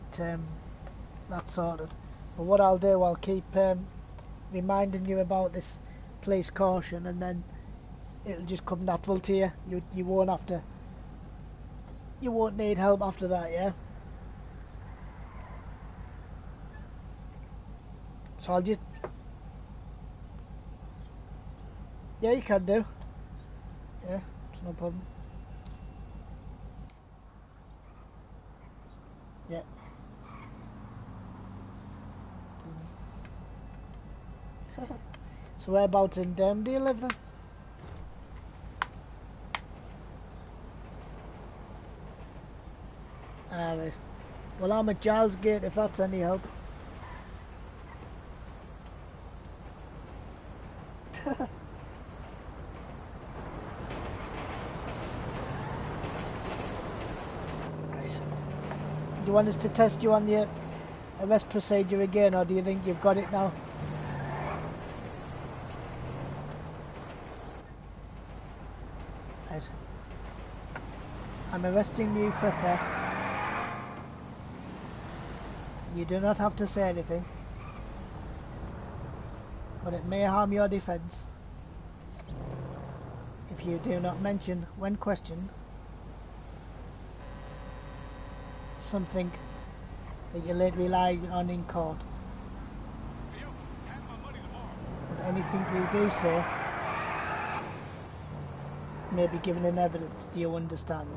that sorted. But what I'll do, I'll keep reminding you about this police caution, and then it'll just come natural to you. You won't have to. You won't need help after that, yeah. So I'll just. Yeah, you can do. Yeah, it's no problem. Yeah. So whereabouts in Durham do you live then? Right. Well, I'm at Giles Gate if that's any help. Right. Do you want us to test you on the arrest procedure again, or do you think you've got it now? Right. I'm arresting you for theft. You do not have to say anything, but it may harm your defense if you do not mention, when questioned, something that you later rely on in court. But anything you do say may be given in evidence. Do you understand?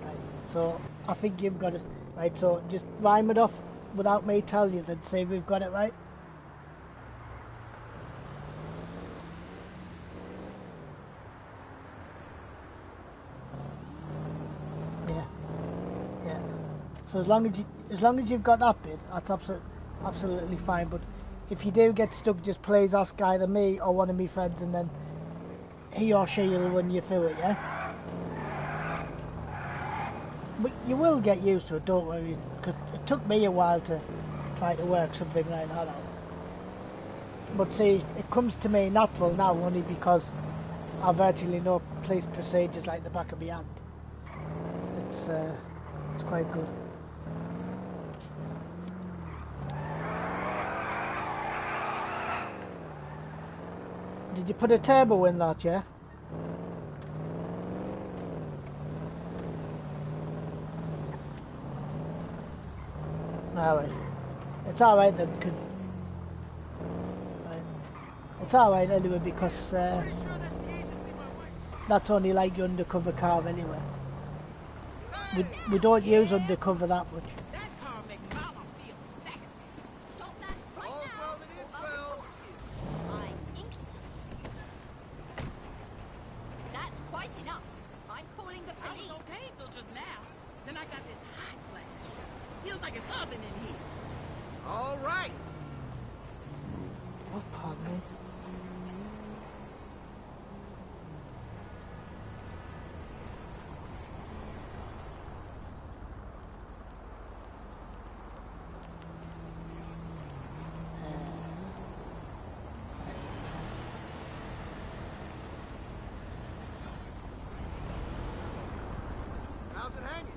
Right. So I think you've got it. Right, so just rhyme it off without me telling you, then say we've got it right. Yeah. Yeah. So as long as you've got that bit, that's absolutely fine. But if you do get stuck, just please ask either me or one of my friends, and then he or she will run you through it, yeah? But you will get used to it, don't worry, because it took me a while to try to work something like that out. But see, it comes to me natural now only because I virtually know police procedures like the back of my hand. It's quite good. Did you put a turbo in that, yeah? Alright. It's alright then, right. It's alright anyway, because that's only like your undercover car anyway. We don't use undercover that much. That car makes Mama feel sexy. Stop that right now. I'm English. That's quite enough. I'm calling the police. I was okay till just now. Then I got this hot flash. Feels like an oven in here. All right. Oh, pardon me. How's it hanging?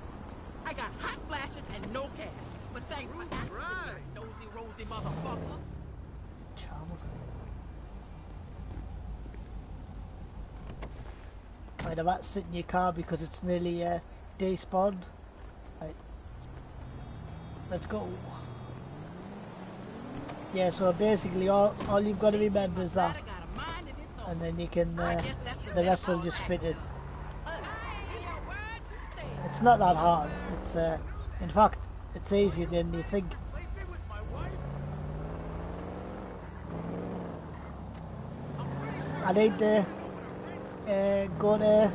I got hot flashes and no cash. But thanks for asking, nosy rosy motherfucker. Right, I'm at sit in your car because it's nearly despawned. Right. Let's go. Yeah, so basically all you've got to remember is that. And then you can, the rest will just fit in. It's not that hard. It's, in fact, it's easier than you think. I need to go to,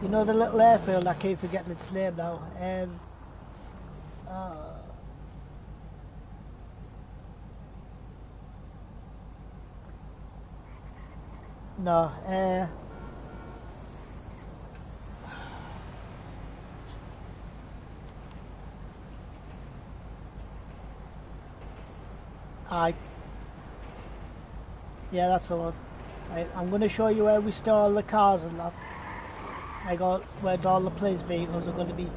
you know, the little airfield, I keep forgetting its name now. No, yeah, that's the one. Right, I'm going to show you where we store all the cars and that. Like where all the police vehicles are going to be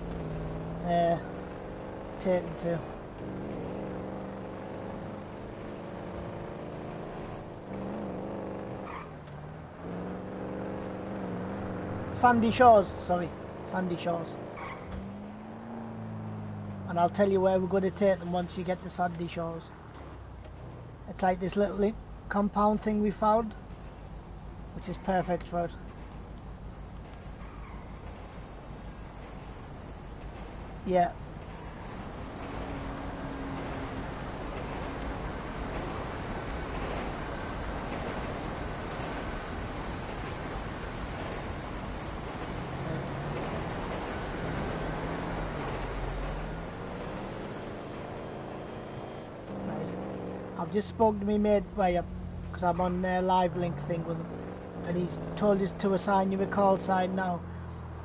taken to. Sandy Shores, sorry, Sandy Shores. And I'll tell you where we're going to take them once you get to Sandy Shores. It's like this little compound thing we found, which is perfect for it. Yeah. I've just spoken to me mate way up because I'm on their live link thing with him, and he's told us to assign you a call sign now.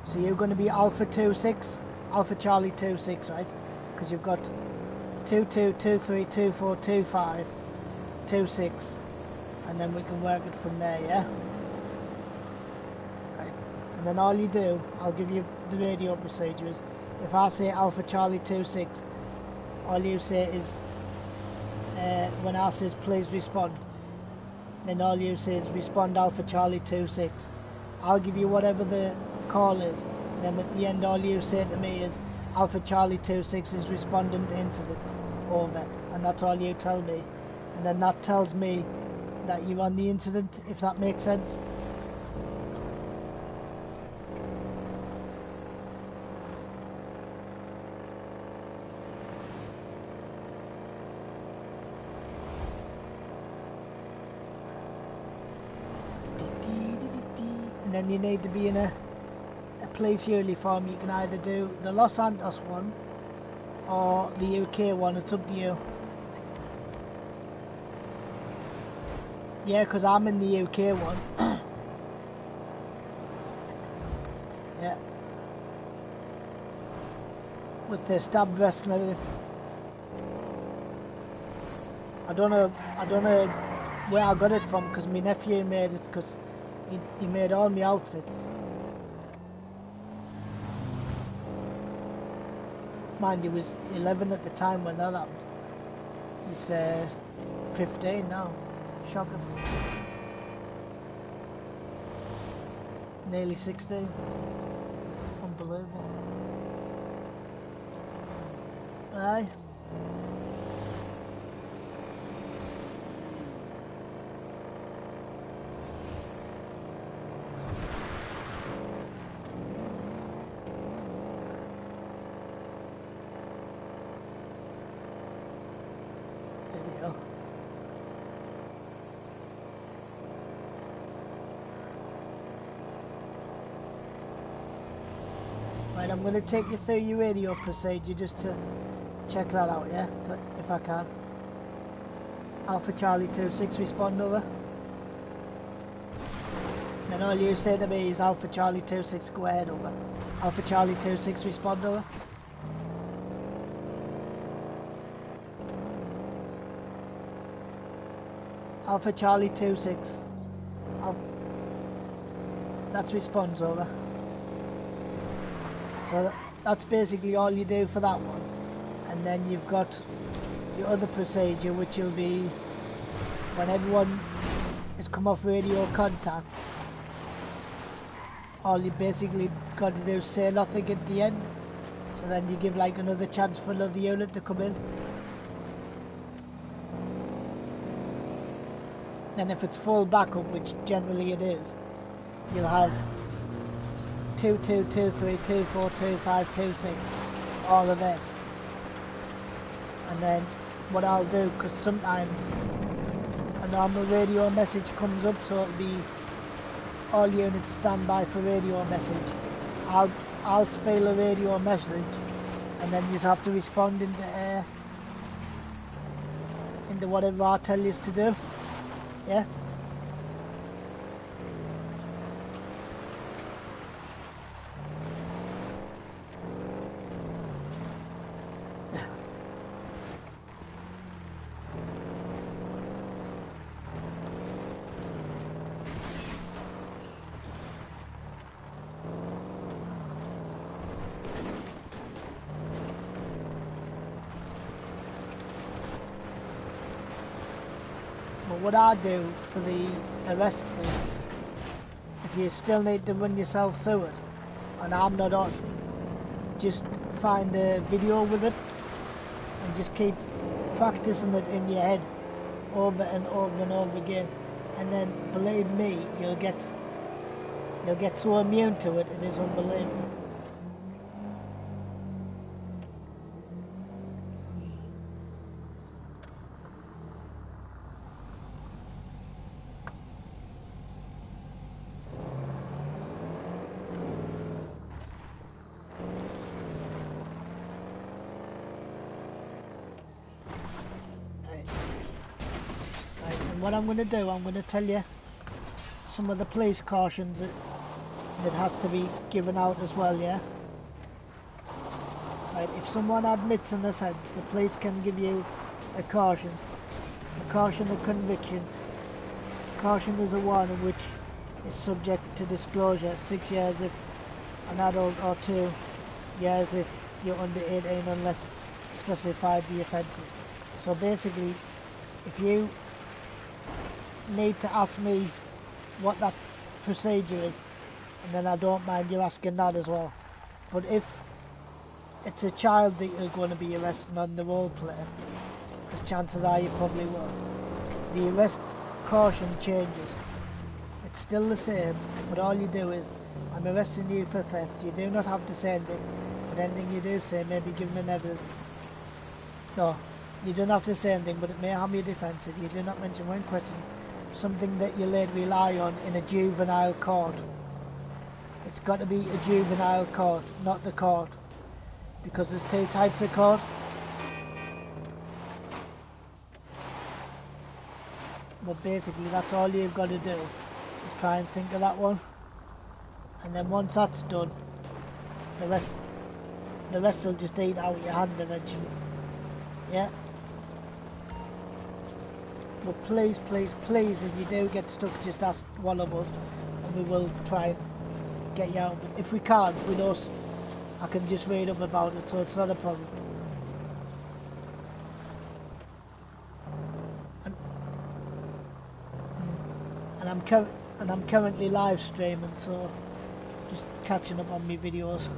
So you're going to be Alpha 26, Alpha Charlie 26, right? Because you've got 22, 23, 24, 25, 26, and then we can work it from there, yeah? Right. And then all you do, I'll give you the radio procedure is, if I say Alpha Charlie 26, all you say is, when I says please respond, then all you say is respond Alpha Charlie 26. I'll give you whatever the call is, and then at the end all you say to me is Alpha Charlie 26 is responding to incident, over, and that's all you tell me, and then that tells me that you're on the incident, if that makes sense. And then you need to be in a police uniform. You can either do the Los Santos one or the UK one, it's up to you. Yeah, because I'm in the UK one. Yeah. With the stab vest and everything. I don't know where I got it from, because my nephew made it, because he made all my outfits. Mind, he was 11 at the time when that happened. He's 15 now. Shocking. Nearly 16. Unbelievable. Aye. Video. Right, I'm going to take you through your radio procedure just to check that out, yeah? If I can. Alpha Charlie 26, respond over. And all you say to me is Alpha Charlie 26, go ahead over. Alpha Charlie 26, respond over. Alpha Charlie 26. That's response over. So that's basically all you do for that one. And then you've got your other procedure, which will be when everyone has come off radio contact, all you basically got to do is say nothing at the end. So then you give like another chance for another unit to come in. And if it's full backup, which generally it is, you'll have 2, 2, 2, 3, 2, 4, 2, 5, 2, 6, all of them. And then what I'll do, because sometimes a normal radio message comes up, so it'll be all units stand by for radio message. I'll spell a radio message, and then you just have to respond into whatever I tell you to do. Yeah. But what I do for the arrest thing, if you still need to run yourself through it, and I'm not on, just find a video with it, and just keep practicing it in your head, over and over and over again, and then believe me, you'll get so immune to it, it is unbelievable. what I'm going to do, I'm going to tell you some of the police cautions that has to be given out as well, yeah? Right, if someone admits an offence, the police can give you a caution of conviction. Caution is a warning which is subject to disclosure, 6 years if an adult or 2 years if you're under 18 unless specified the offences. So basically, if you need to ask me what that procedure is, and then I don't mind you asking that as well. But if it's a child that you're going to be arresting on the role play, because chances are you probably will, the arrest caution changes. It's still the same, but all you do is, I'm arresting you for theft. You do not have to say anything, but anything you do say may be given in evidence. No, you don't have to say anything, but it may harm your defence if you do not mention when questioned something that you later rely on in a juvenile court. It's got to be a juvenile court, not the court, because there's 2 types of court. But basically that's all you've got to do, is try and think of that one, and then once that's done, the rest will just eat out your hand eventually. Yeah? But please, please, please, if you do get stuck, just ask one of us and we will try and get you out. If we can't, we know I can just read up about it, so it's not a problem. And I'm currently live streaming, so just catching up on my videos.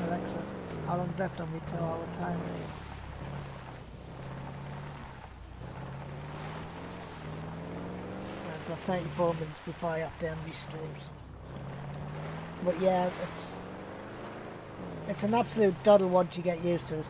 Alexa, how long left on my 2-hour timer? I've got 34 minutes before I have to end my streams. But yeah, it's an absolute doddle once you get used to it.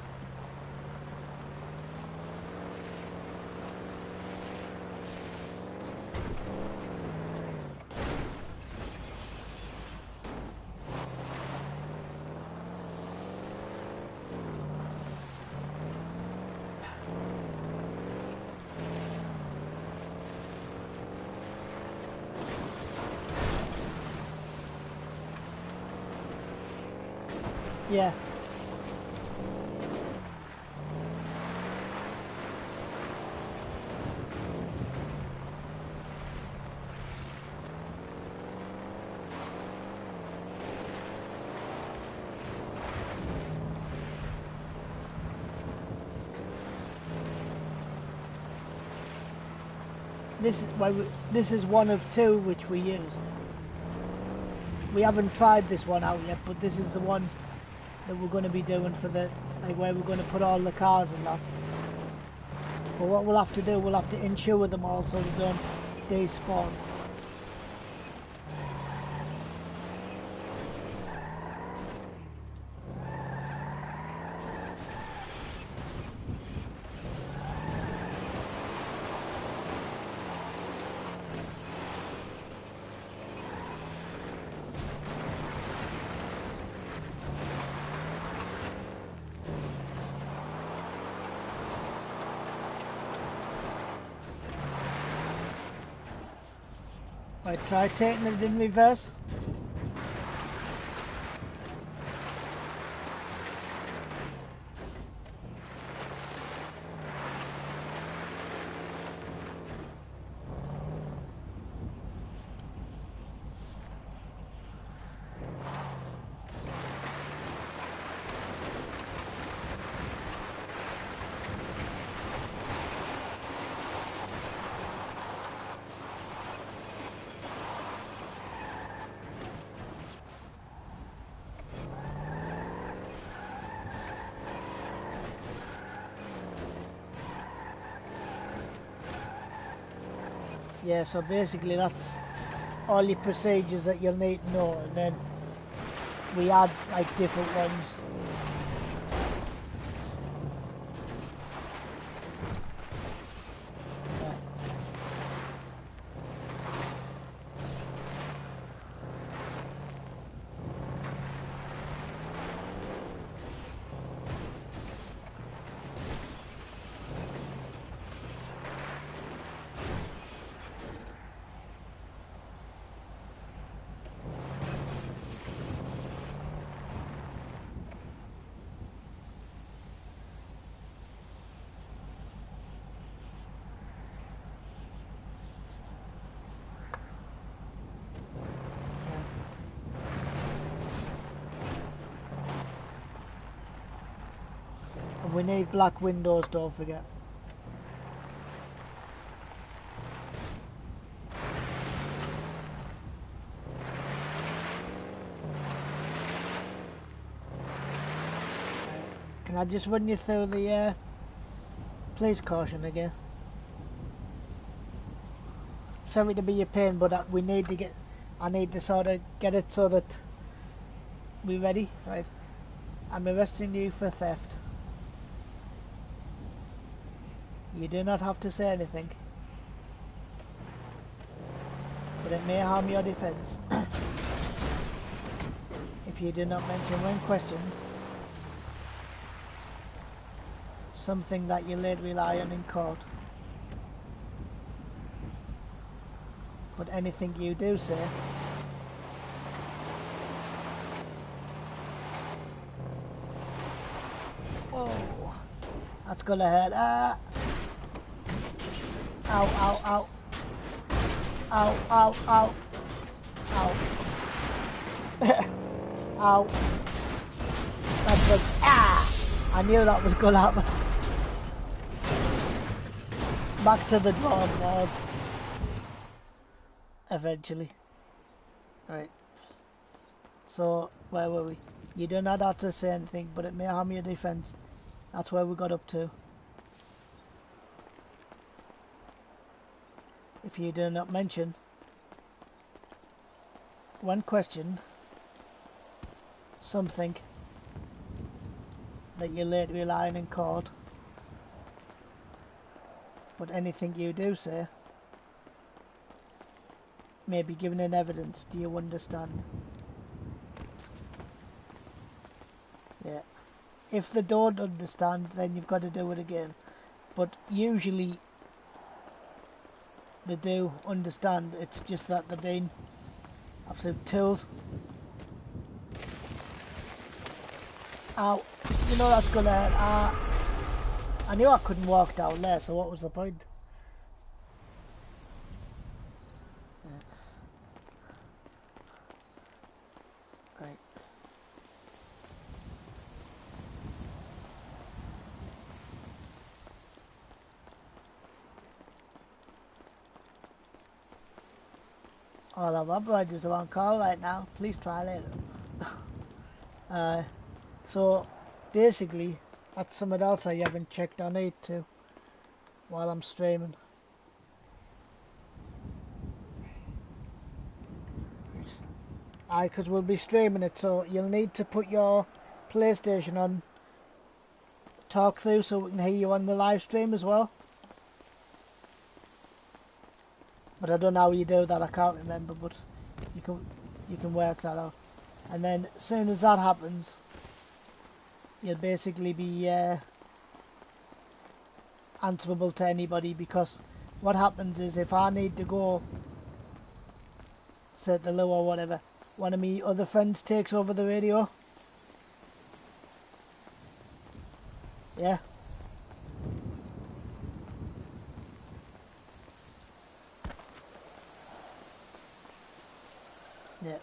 Yeah. This is one of 2 which we use. We haven't tried this one out yet, but this is the one that we're going to be doing for the, like, where we're going to put all the cars and that. But what we'll have to do, we'll have to insure them all so they don't despawn. Right, try taking it in reverse. Yeah, so basically that's all your procedures that you'll need to know, and then we add like different ones. Yeah. And we need black windows, don't forget. Can I just run you through the police caution again? Sorry to be a pain, but we need to get, I need to sort of get it so that we ready, right? I'm arresting you for theft. You do not have to say anything, but it may harm your defense. If you do not mention when questioned something that you later rely on in court. But anything you do say whoa, that's gonna hurt. Ah. Ow, ow, ow. Ow, ow, ow. Ow. Ow. That's good. Ah! I knew that was gonna happen. Back to the drawing board. Eventually. Right. So, where were we? You do not have to say anything, but it may harm your defense. That's where we got up to. If you do not mention, when questioned, something that you later rely on in court, but anything you do say may be given in evidence. Do you understand? Yeah. If they don't understand, then you've got to do it again. But usually they do understand. It's just that they're being absolute tools. Ow. You know that's gonna hurt. I knew I couldn't walk down there, so what was the point? Yeah. Right. All of our riders are on call right now. Please try later. So basically, that's something else I haven't checked. I need to while I'm streaming. Because we'll be streaming it, so you'll need to put your PlayStation on talk through so we can hear you on the live stream as well. But I don't know how you do that. I can't remember, but you can work that out. And then as soon as that happens, you'll basically be answerable to anybody, because what happens is if I need to go, say at the loo or whatever, one of me other friends takes over the radio. Yeah. Yeah.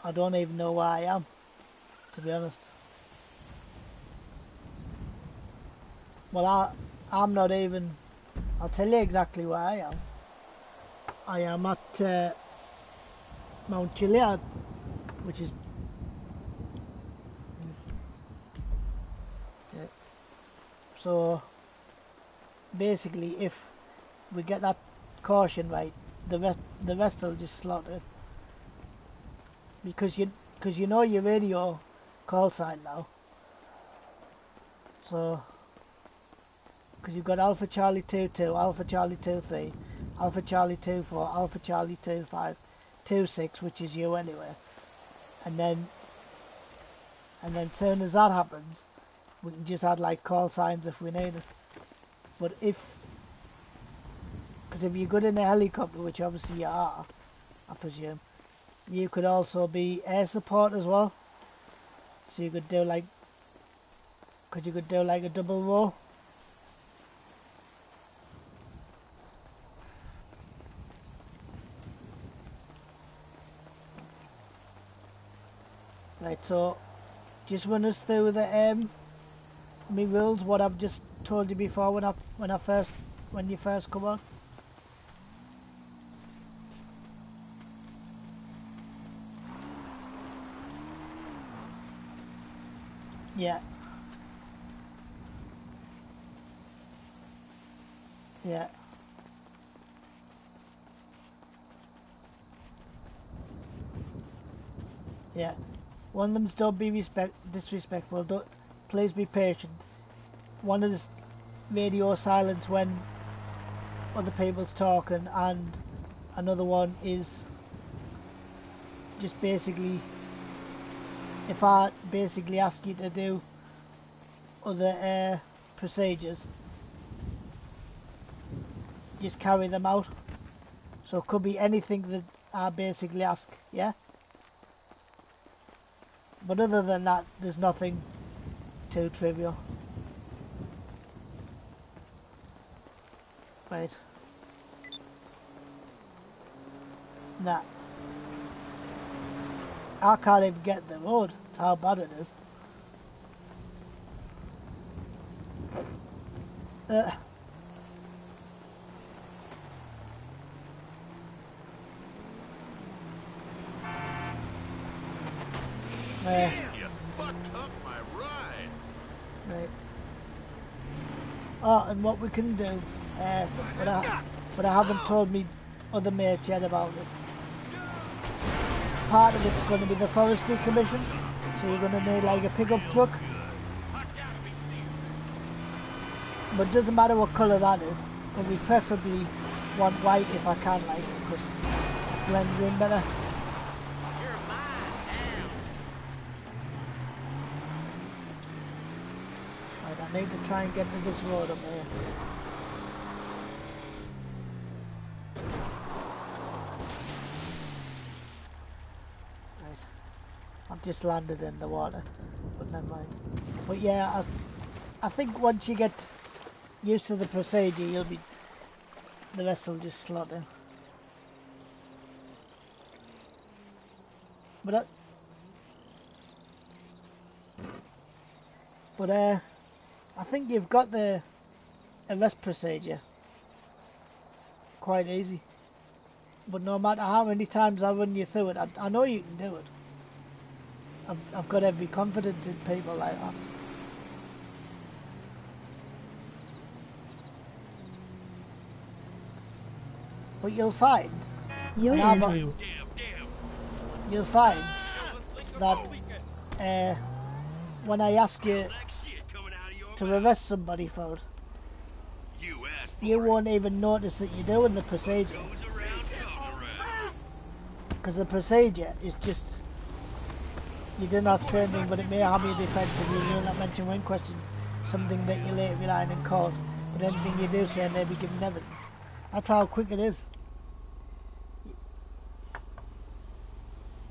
I don't even know where I am, to be honest. Well, I'm not even... I'll tell you exactly where I am. I am at Mount Chiliad, which is... Yeah. So, basically, if we get that caution, right? The rest will just slot in. Because you know your radio call sign now. So, because you've got Alpha Charlie 22, Alpha Charlie 23, Alpha Charlie 24, Alpha Charlie 25, 26, which is you anyway. And then soon as that happens, we can just add like call signs if we need it. But because if you're good in a helicopter, which obviously you are, I presume, you could also be air support as well. So you could do like, a double roll. Right, so just run us through the me rules, what I've just told you before when you first come on. Yeah. Yeah. Yeah. One of them's don't be disrespectful. Please be patient. One is radio silence when other people's talking, and another one is just basically, if I basically ask you to do other procedures, just carry them out. So it could be anything that I basically ask, yeah? But other than that, there's nothing too trivial. Right. Nah. I can't even get the road. That's how bad it is. You fucked up my ride. Right. Oh, and what we can do, but I haven't told me other mates yet about this. Part of it's going to be the Forestry Commission, so you're going to need like a pickup truck. But it doesn't matter what colour that is, but we preferably want white if I can, like, because it blends in better. Right, I need to try and get to this road up here. Right, I've just landed in the water, but never mind. But yeah, I think once you get used to the procedure, the rest will just slot in. But I think you've got the arrest procedure quite easy. But no matter how many times I run you through it, I know you can do it. I've got every confidence in people like that. But you'll find, Yo, Andrew. you'll find that when I ask you to arrest somebody for it, you won't even notice that you're doing the procedure. Because the procedure is just, you do not say anything, but it may harm your defence if you do not mention one question, something that you later rely on in court, but anything you do say may be given evidence. That's how quick it is.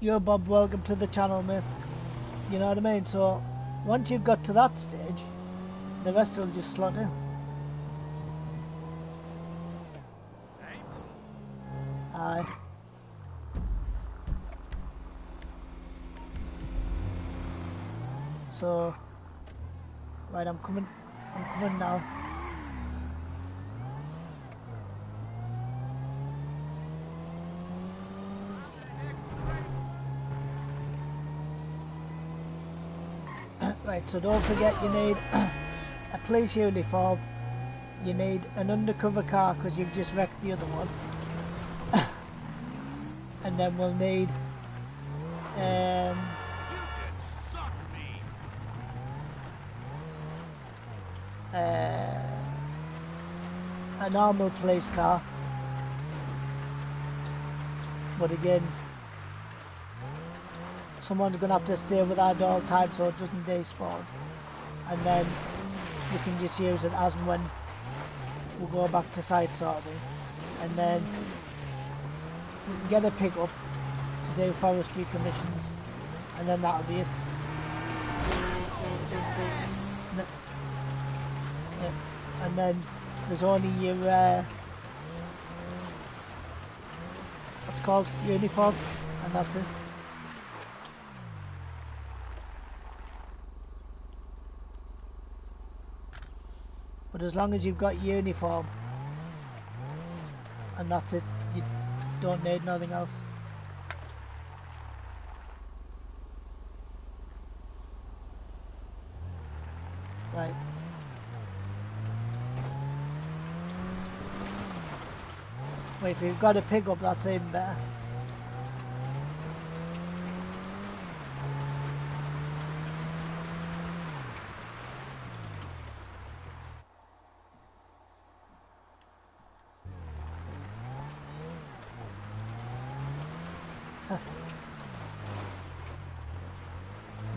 Yo Bob, welcome to the channel, mate. You know what I mean? So once you've got to that stage, the rest will just slot in. Aye. So right, I'm coming now. Right, so don't forget you need a police uniform, you need an undercover car because you've just wrecked the other one. And then we'll need You can suck me. a normal police car. But again, someone's going to have to stay with our all time so it doesn't despawn. And then you can just use it as and when we'll go back to site sort of thing. And then we can get a pickup to do forestry commissions, and then that'll be it. And then there's only your what's it called, uniform, and that's it. But as long as you've got your uniform and that's it, you don't need nothing else. Right. Wait, if you've got a pickup, that's even better.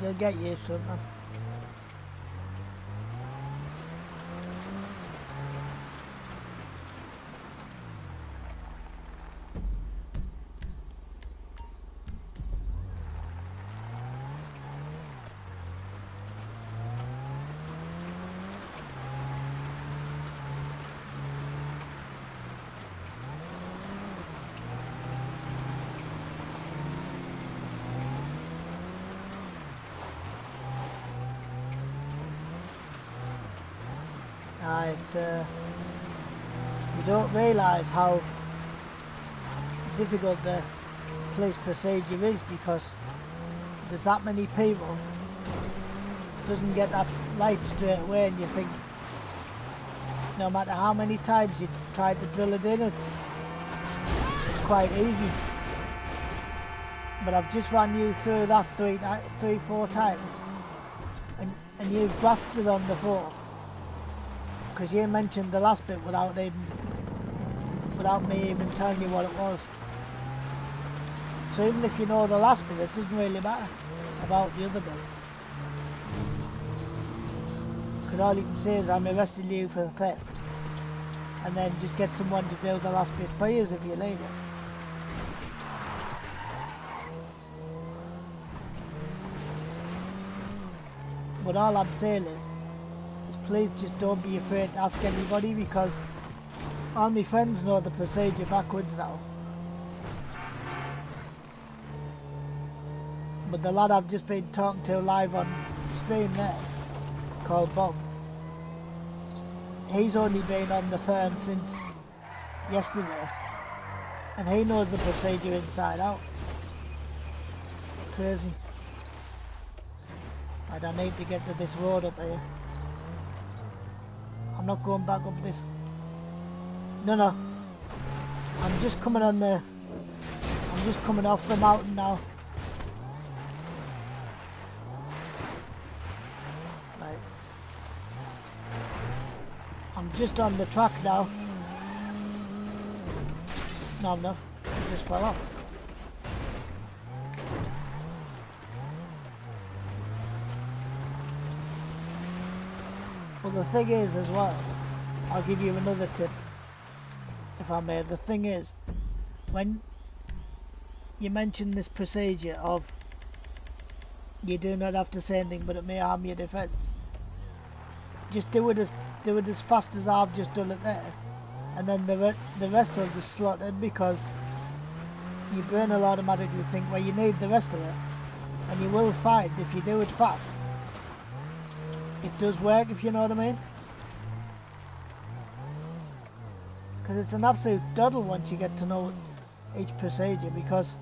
You'll get used to it, man. You don't realise how difficult the police procedure is because there's that many people, doesn't get that light straight away, and you think no matter how many times you try to drill it in, it's quite easy. But I've just run you through that three, 4 times, and you've grasped it on the phone. Because you mentioned the last bit without me even telling you what it was. So even if you know the last bit, it doesn't really matter about the other bits. Because all you can say is I'm arresting you for theft, and then just get someone to do the last bit for you if you leave it. But all I'm saying is please just don't be afraid to ask anybody, because all my friends know the procedure backwards now. But the lad I've just been talking to live on stream there, called Bob, he's only been on the firm since yesterday, and he knows the procedure inside out. Crazy. I don't need to get to this road up here. I'm not going back up this. No. I'm just coming on the... I'm just coming off the mountain now. Right. I'm just on the track now. No, I'm not. I just fell off. Well, the thing is as well, I'll give you another tip, if I may. The thing is, when you mention this procedure of you do not have to say anything but it may harm your defence, just do it as fast as I've just done it there, and then the rest will just slot in, because your brain will automatically think, well, you need the rest of it, and you will find if you do it fast, it does work, if you know what I mean. Because it's an absolute doddle once you get to know each procedure, because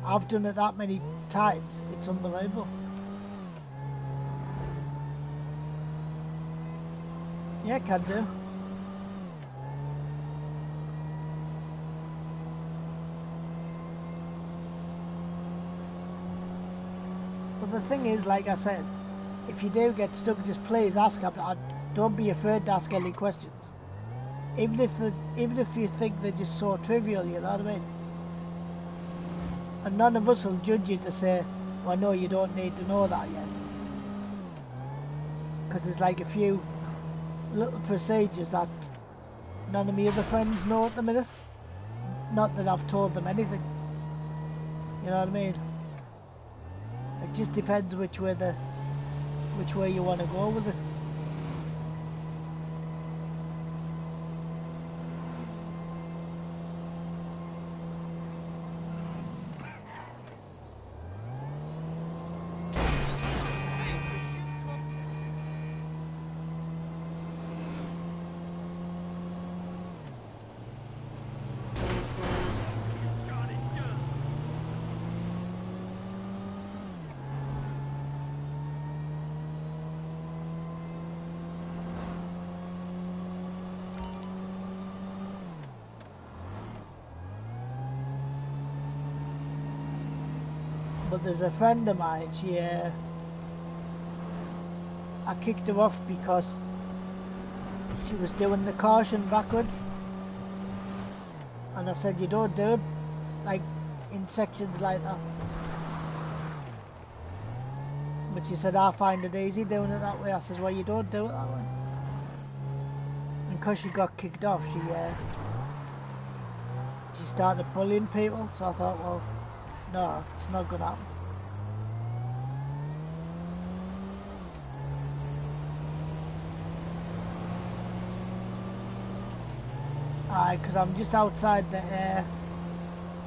I've done it that many times, it's unbelievable. Yeah, can do. But the thing is, like I said, if you do get stuck, just please ask. Don't be afraid to ask any questions. Even if you think they're just so trivial, you know what I mean? And none of us will judge you to say, well, no, you don't need to know that yet. Because there's like a few little procedures that none of my other friends know at the minute. Not that I've told them anything. You know what I mean? It just depends which way you want to go with it. But there's a friend of mine, I kicked her off because she was doing the caution backwards. And I said, you don't do it like in sections like that. But she said, I find it easy doing it that way. I said, well, you don't do it that way. And because she got kicked off, she started bullying people. So I thought, well, no, it's not going to happen. Aye, because I'm just outside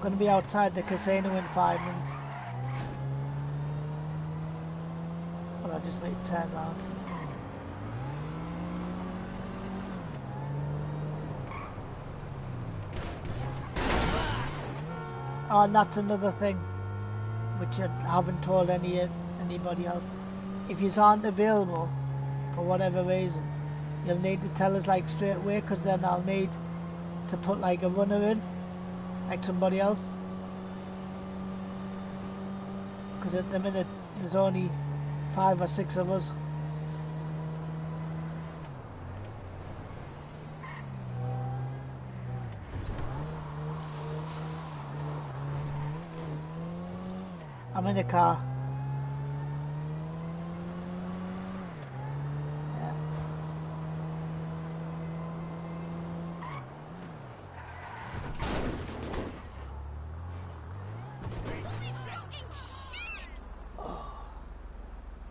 going to be outside the casino in 5 minutes. But I just need to turn around. Oh, and that's another thing which I haven't told anybody else. If you aren't available for whatever reason, you'll need to tell us like straight away, because then I'll need to put like a runner in, like somebody else. Because at the minute there's only 5 or 6 of us. I'm in a car. Yeah. Oh.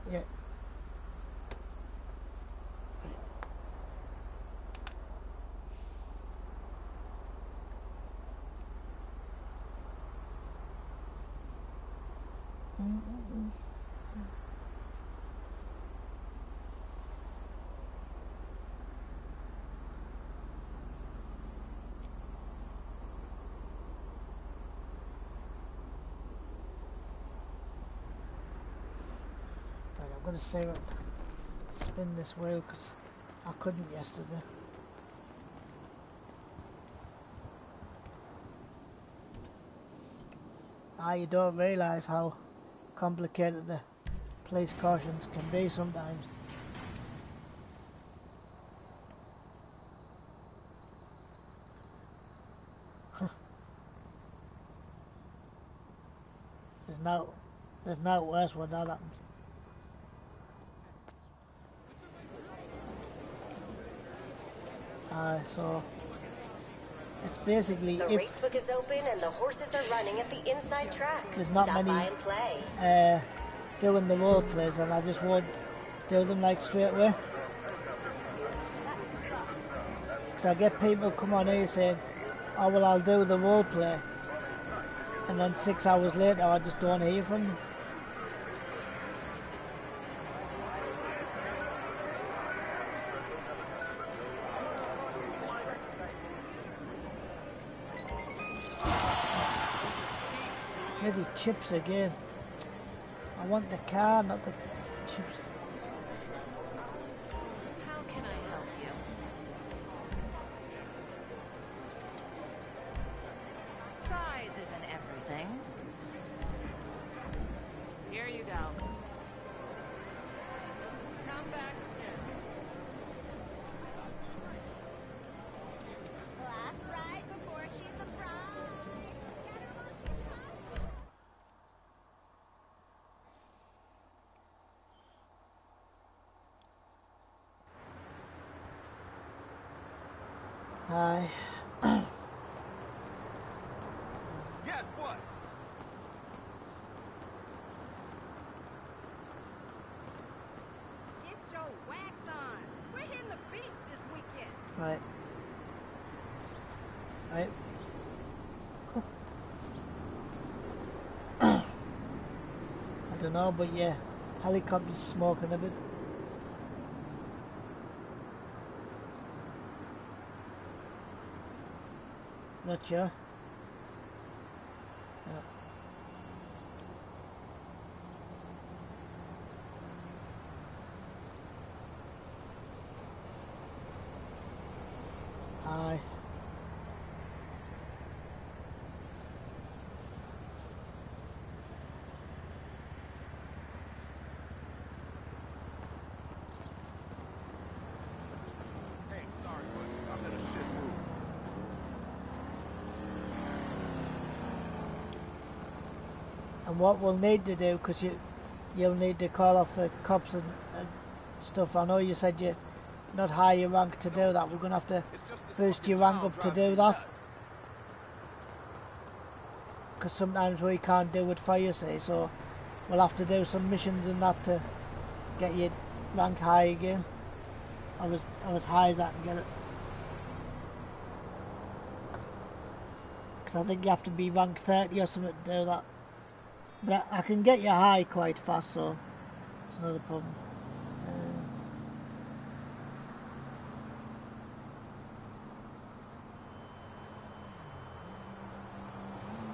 Yeah. I'm going to see what spin this wheel, because I couldn't yesterday. You don't realise how complicated the police cautions can be sometimes. There's no worse when that happens. So it's basically, the race book is open and the horses are running at the inside track. There's not Stop many by and play. doing the role plays, and I just won't do them like straight away. Because I get people come on here saying, oh well, I'll do the role play, and then 6 hours later I just don't hear from them. Bloody chips again. I want the car, not the chips. How can I help you? Size isn't everything. Here you go. Aye. Guess what? Get your wax on. We're hitting the beach this weekend. Right. Right. Cool. I don't know, but yeah, helicopter's smoking a bit. Not sure. Yeah. Aye. Hey, sorry, but I'm in a shit mood. And what we'll need to do, because you'll need to call off the cops and stuff. I know you said you're not high your rank to do that. We're going to have to It's just this boost fucking your rank town up to drives do me that. nuts. Because sometimes we can't do it for you, see, so we'll have to do some missions and that to get your rank high again. Or as high as I can get it. Because I think you have to be rank 30 or something to do that. But I can get you high quite fast, so it's not a problem.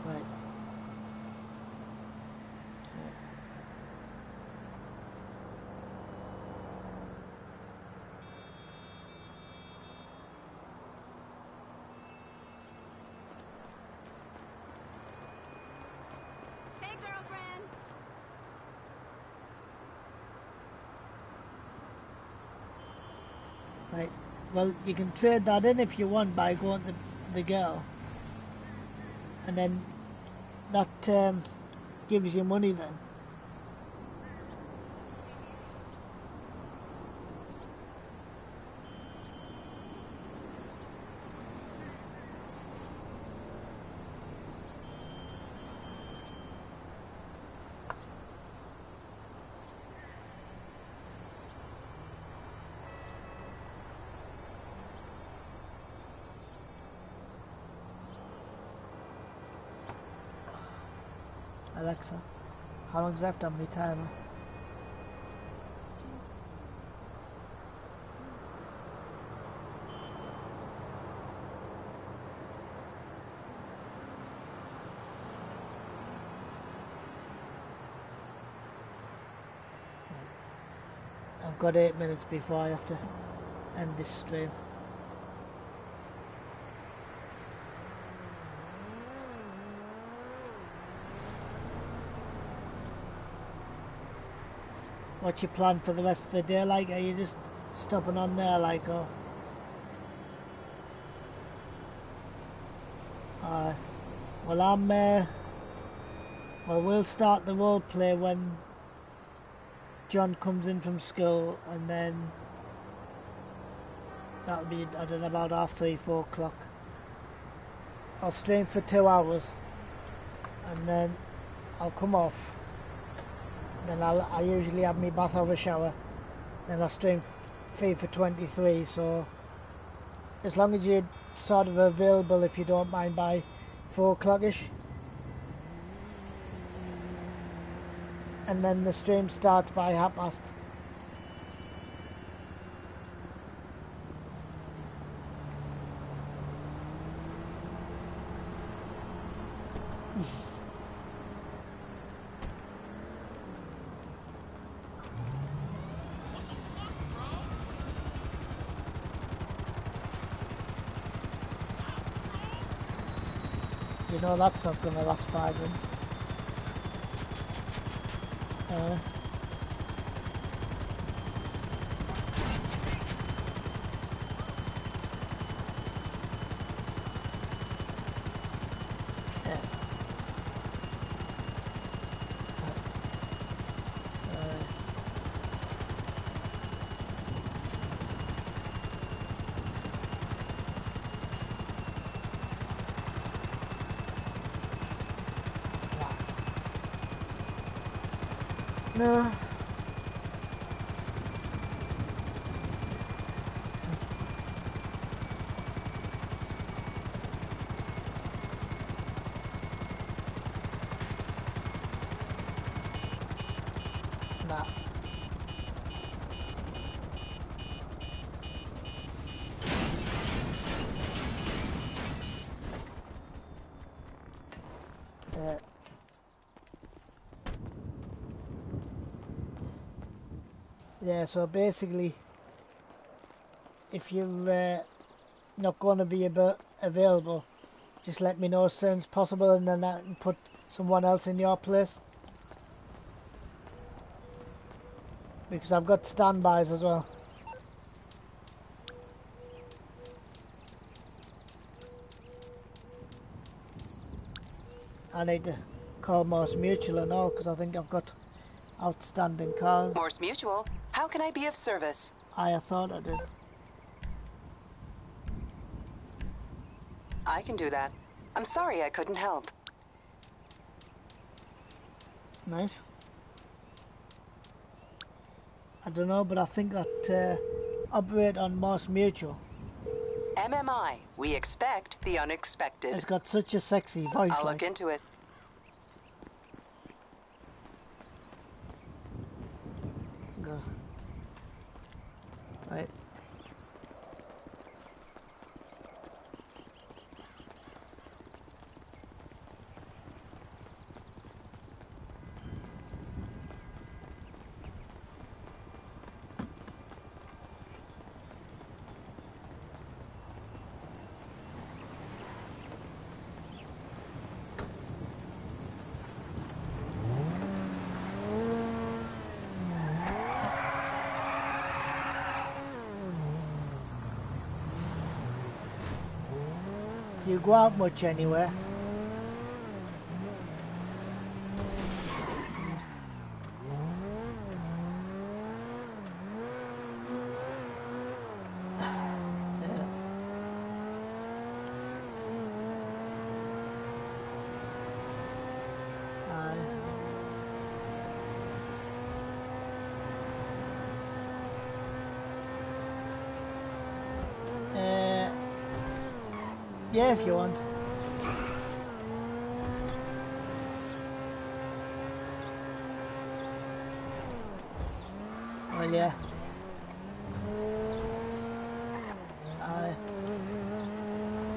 Right. Hey, girlfriend. Right. Well, you can trade that in if you want by going to the girl. And then that gives you money then. Alexa, how long's left on my timer? I've got 8 minutes before I have to end this stream. What's your plan for the rest of the day like? Are you just stopping on there like, or? Well, well, we'll start the role play when John comes in from school, and then that'll be, I don't know, about 3:30, 4 o'clock. I'll stream for 2 hours, and then I'll come off. Then I usually have my bath over shower. Then I stream FIFA 23, so as long as you're sort of available, if you don't mind, by 4 o'clock-ish. And then the stream starts by past. You know that's not going to last 5 minutes. No. Nah. Yeah, so basically, if you're not going to be available, just let me know as soon as possible, and then I can put someone else in your place. Because I've got standbys as well. I need to call Morse Mutual and all, because I think I've got outstanding cars. Morse Mutual, how can I be of service? I thought I did. I can do that. I'm sorry I couldn't help. Nice. I don't know, but I think that operate on Morse Mutual. MMI, we expect the unexpected. It's got such a sexy voice. I'll like. look into it. Go. Right. Do you go out much anywhere? Yeah, if you want. Well, yeah.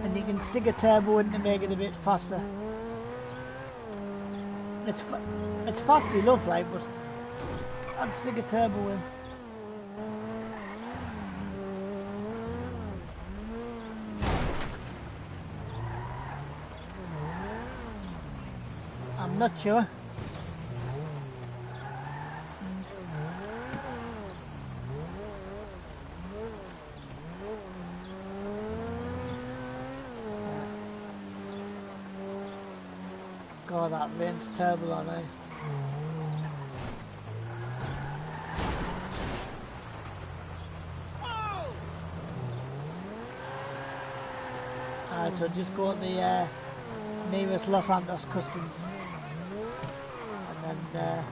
And you can stick a turbo in to make it a bit faster. It's fast enough, like, but I'd stick a turbo in. I'm not sure. God, that rain's terrible on it. Alright, so just go to the nearest Los Santos Customs. And then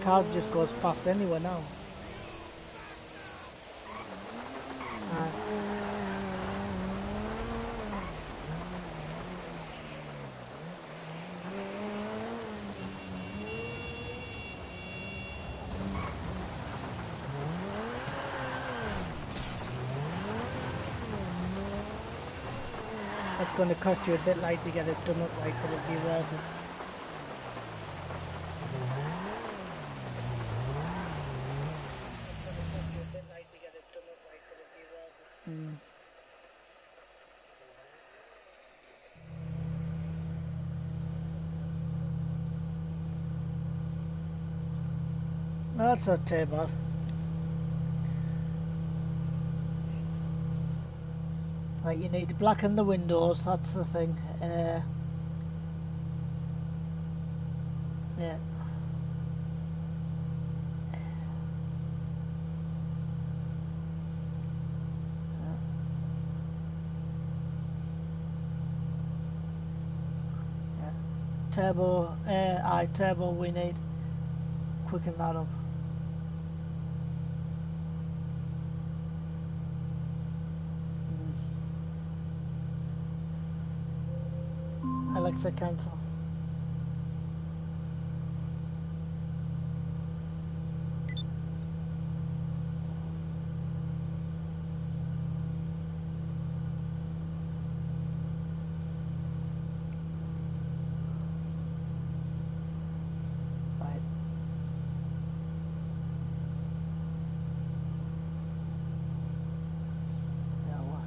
car just goes fast anywhere now. It's going to cost you a bit like to get it done up right, but it'll be worth it. No, it's not too bad. Right, you need to blacken the windows, that's the thing. Yeah. Turbo, turbo we need. Quicken that up. Alexa, cancel. Right. Now what?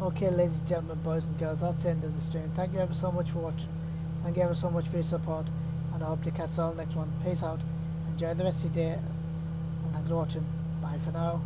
Okay, ladies and gentlemen, boys and girls, that's the end of the stream. Thank you ever so much for watching. Thank you ever so much for your support, and I hope to catch you all next one. Peace out. Enjoy the rest of your day, and thanks for watching. Bye for now.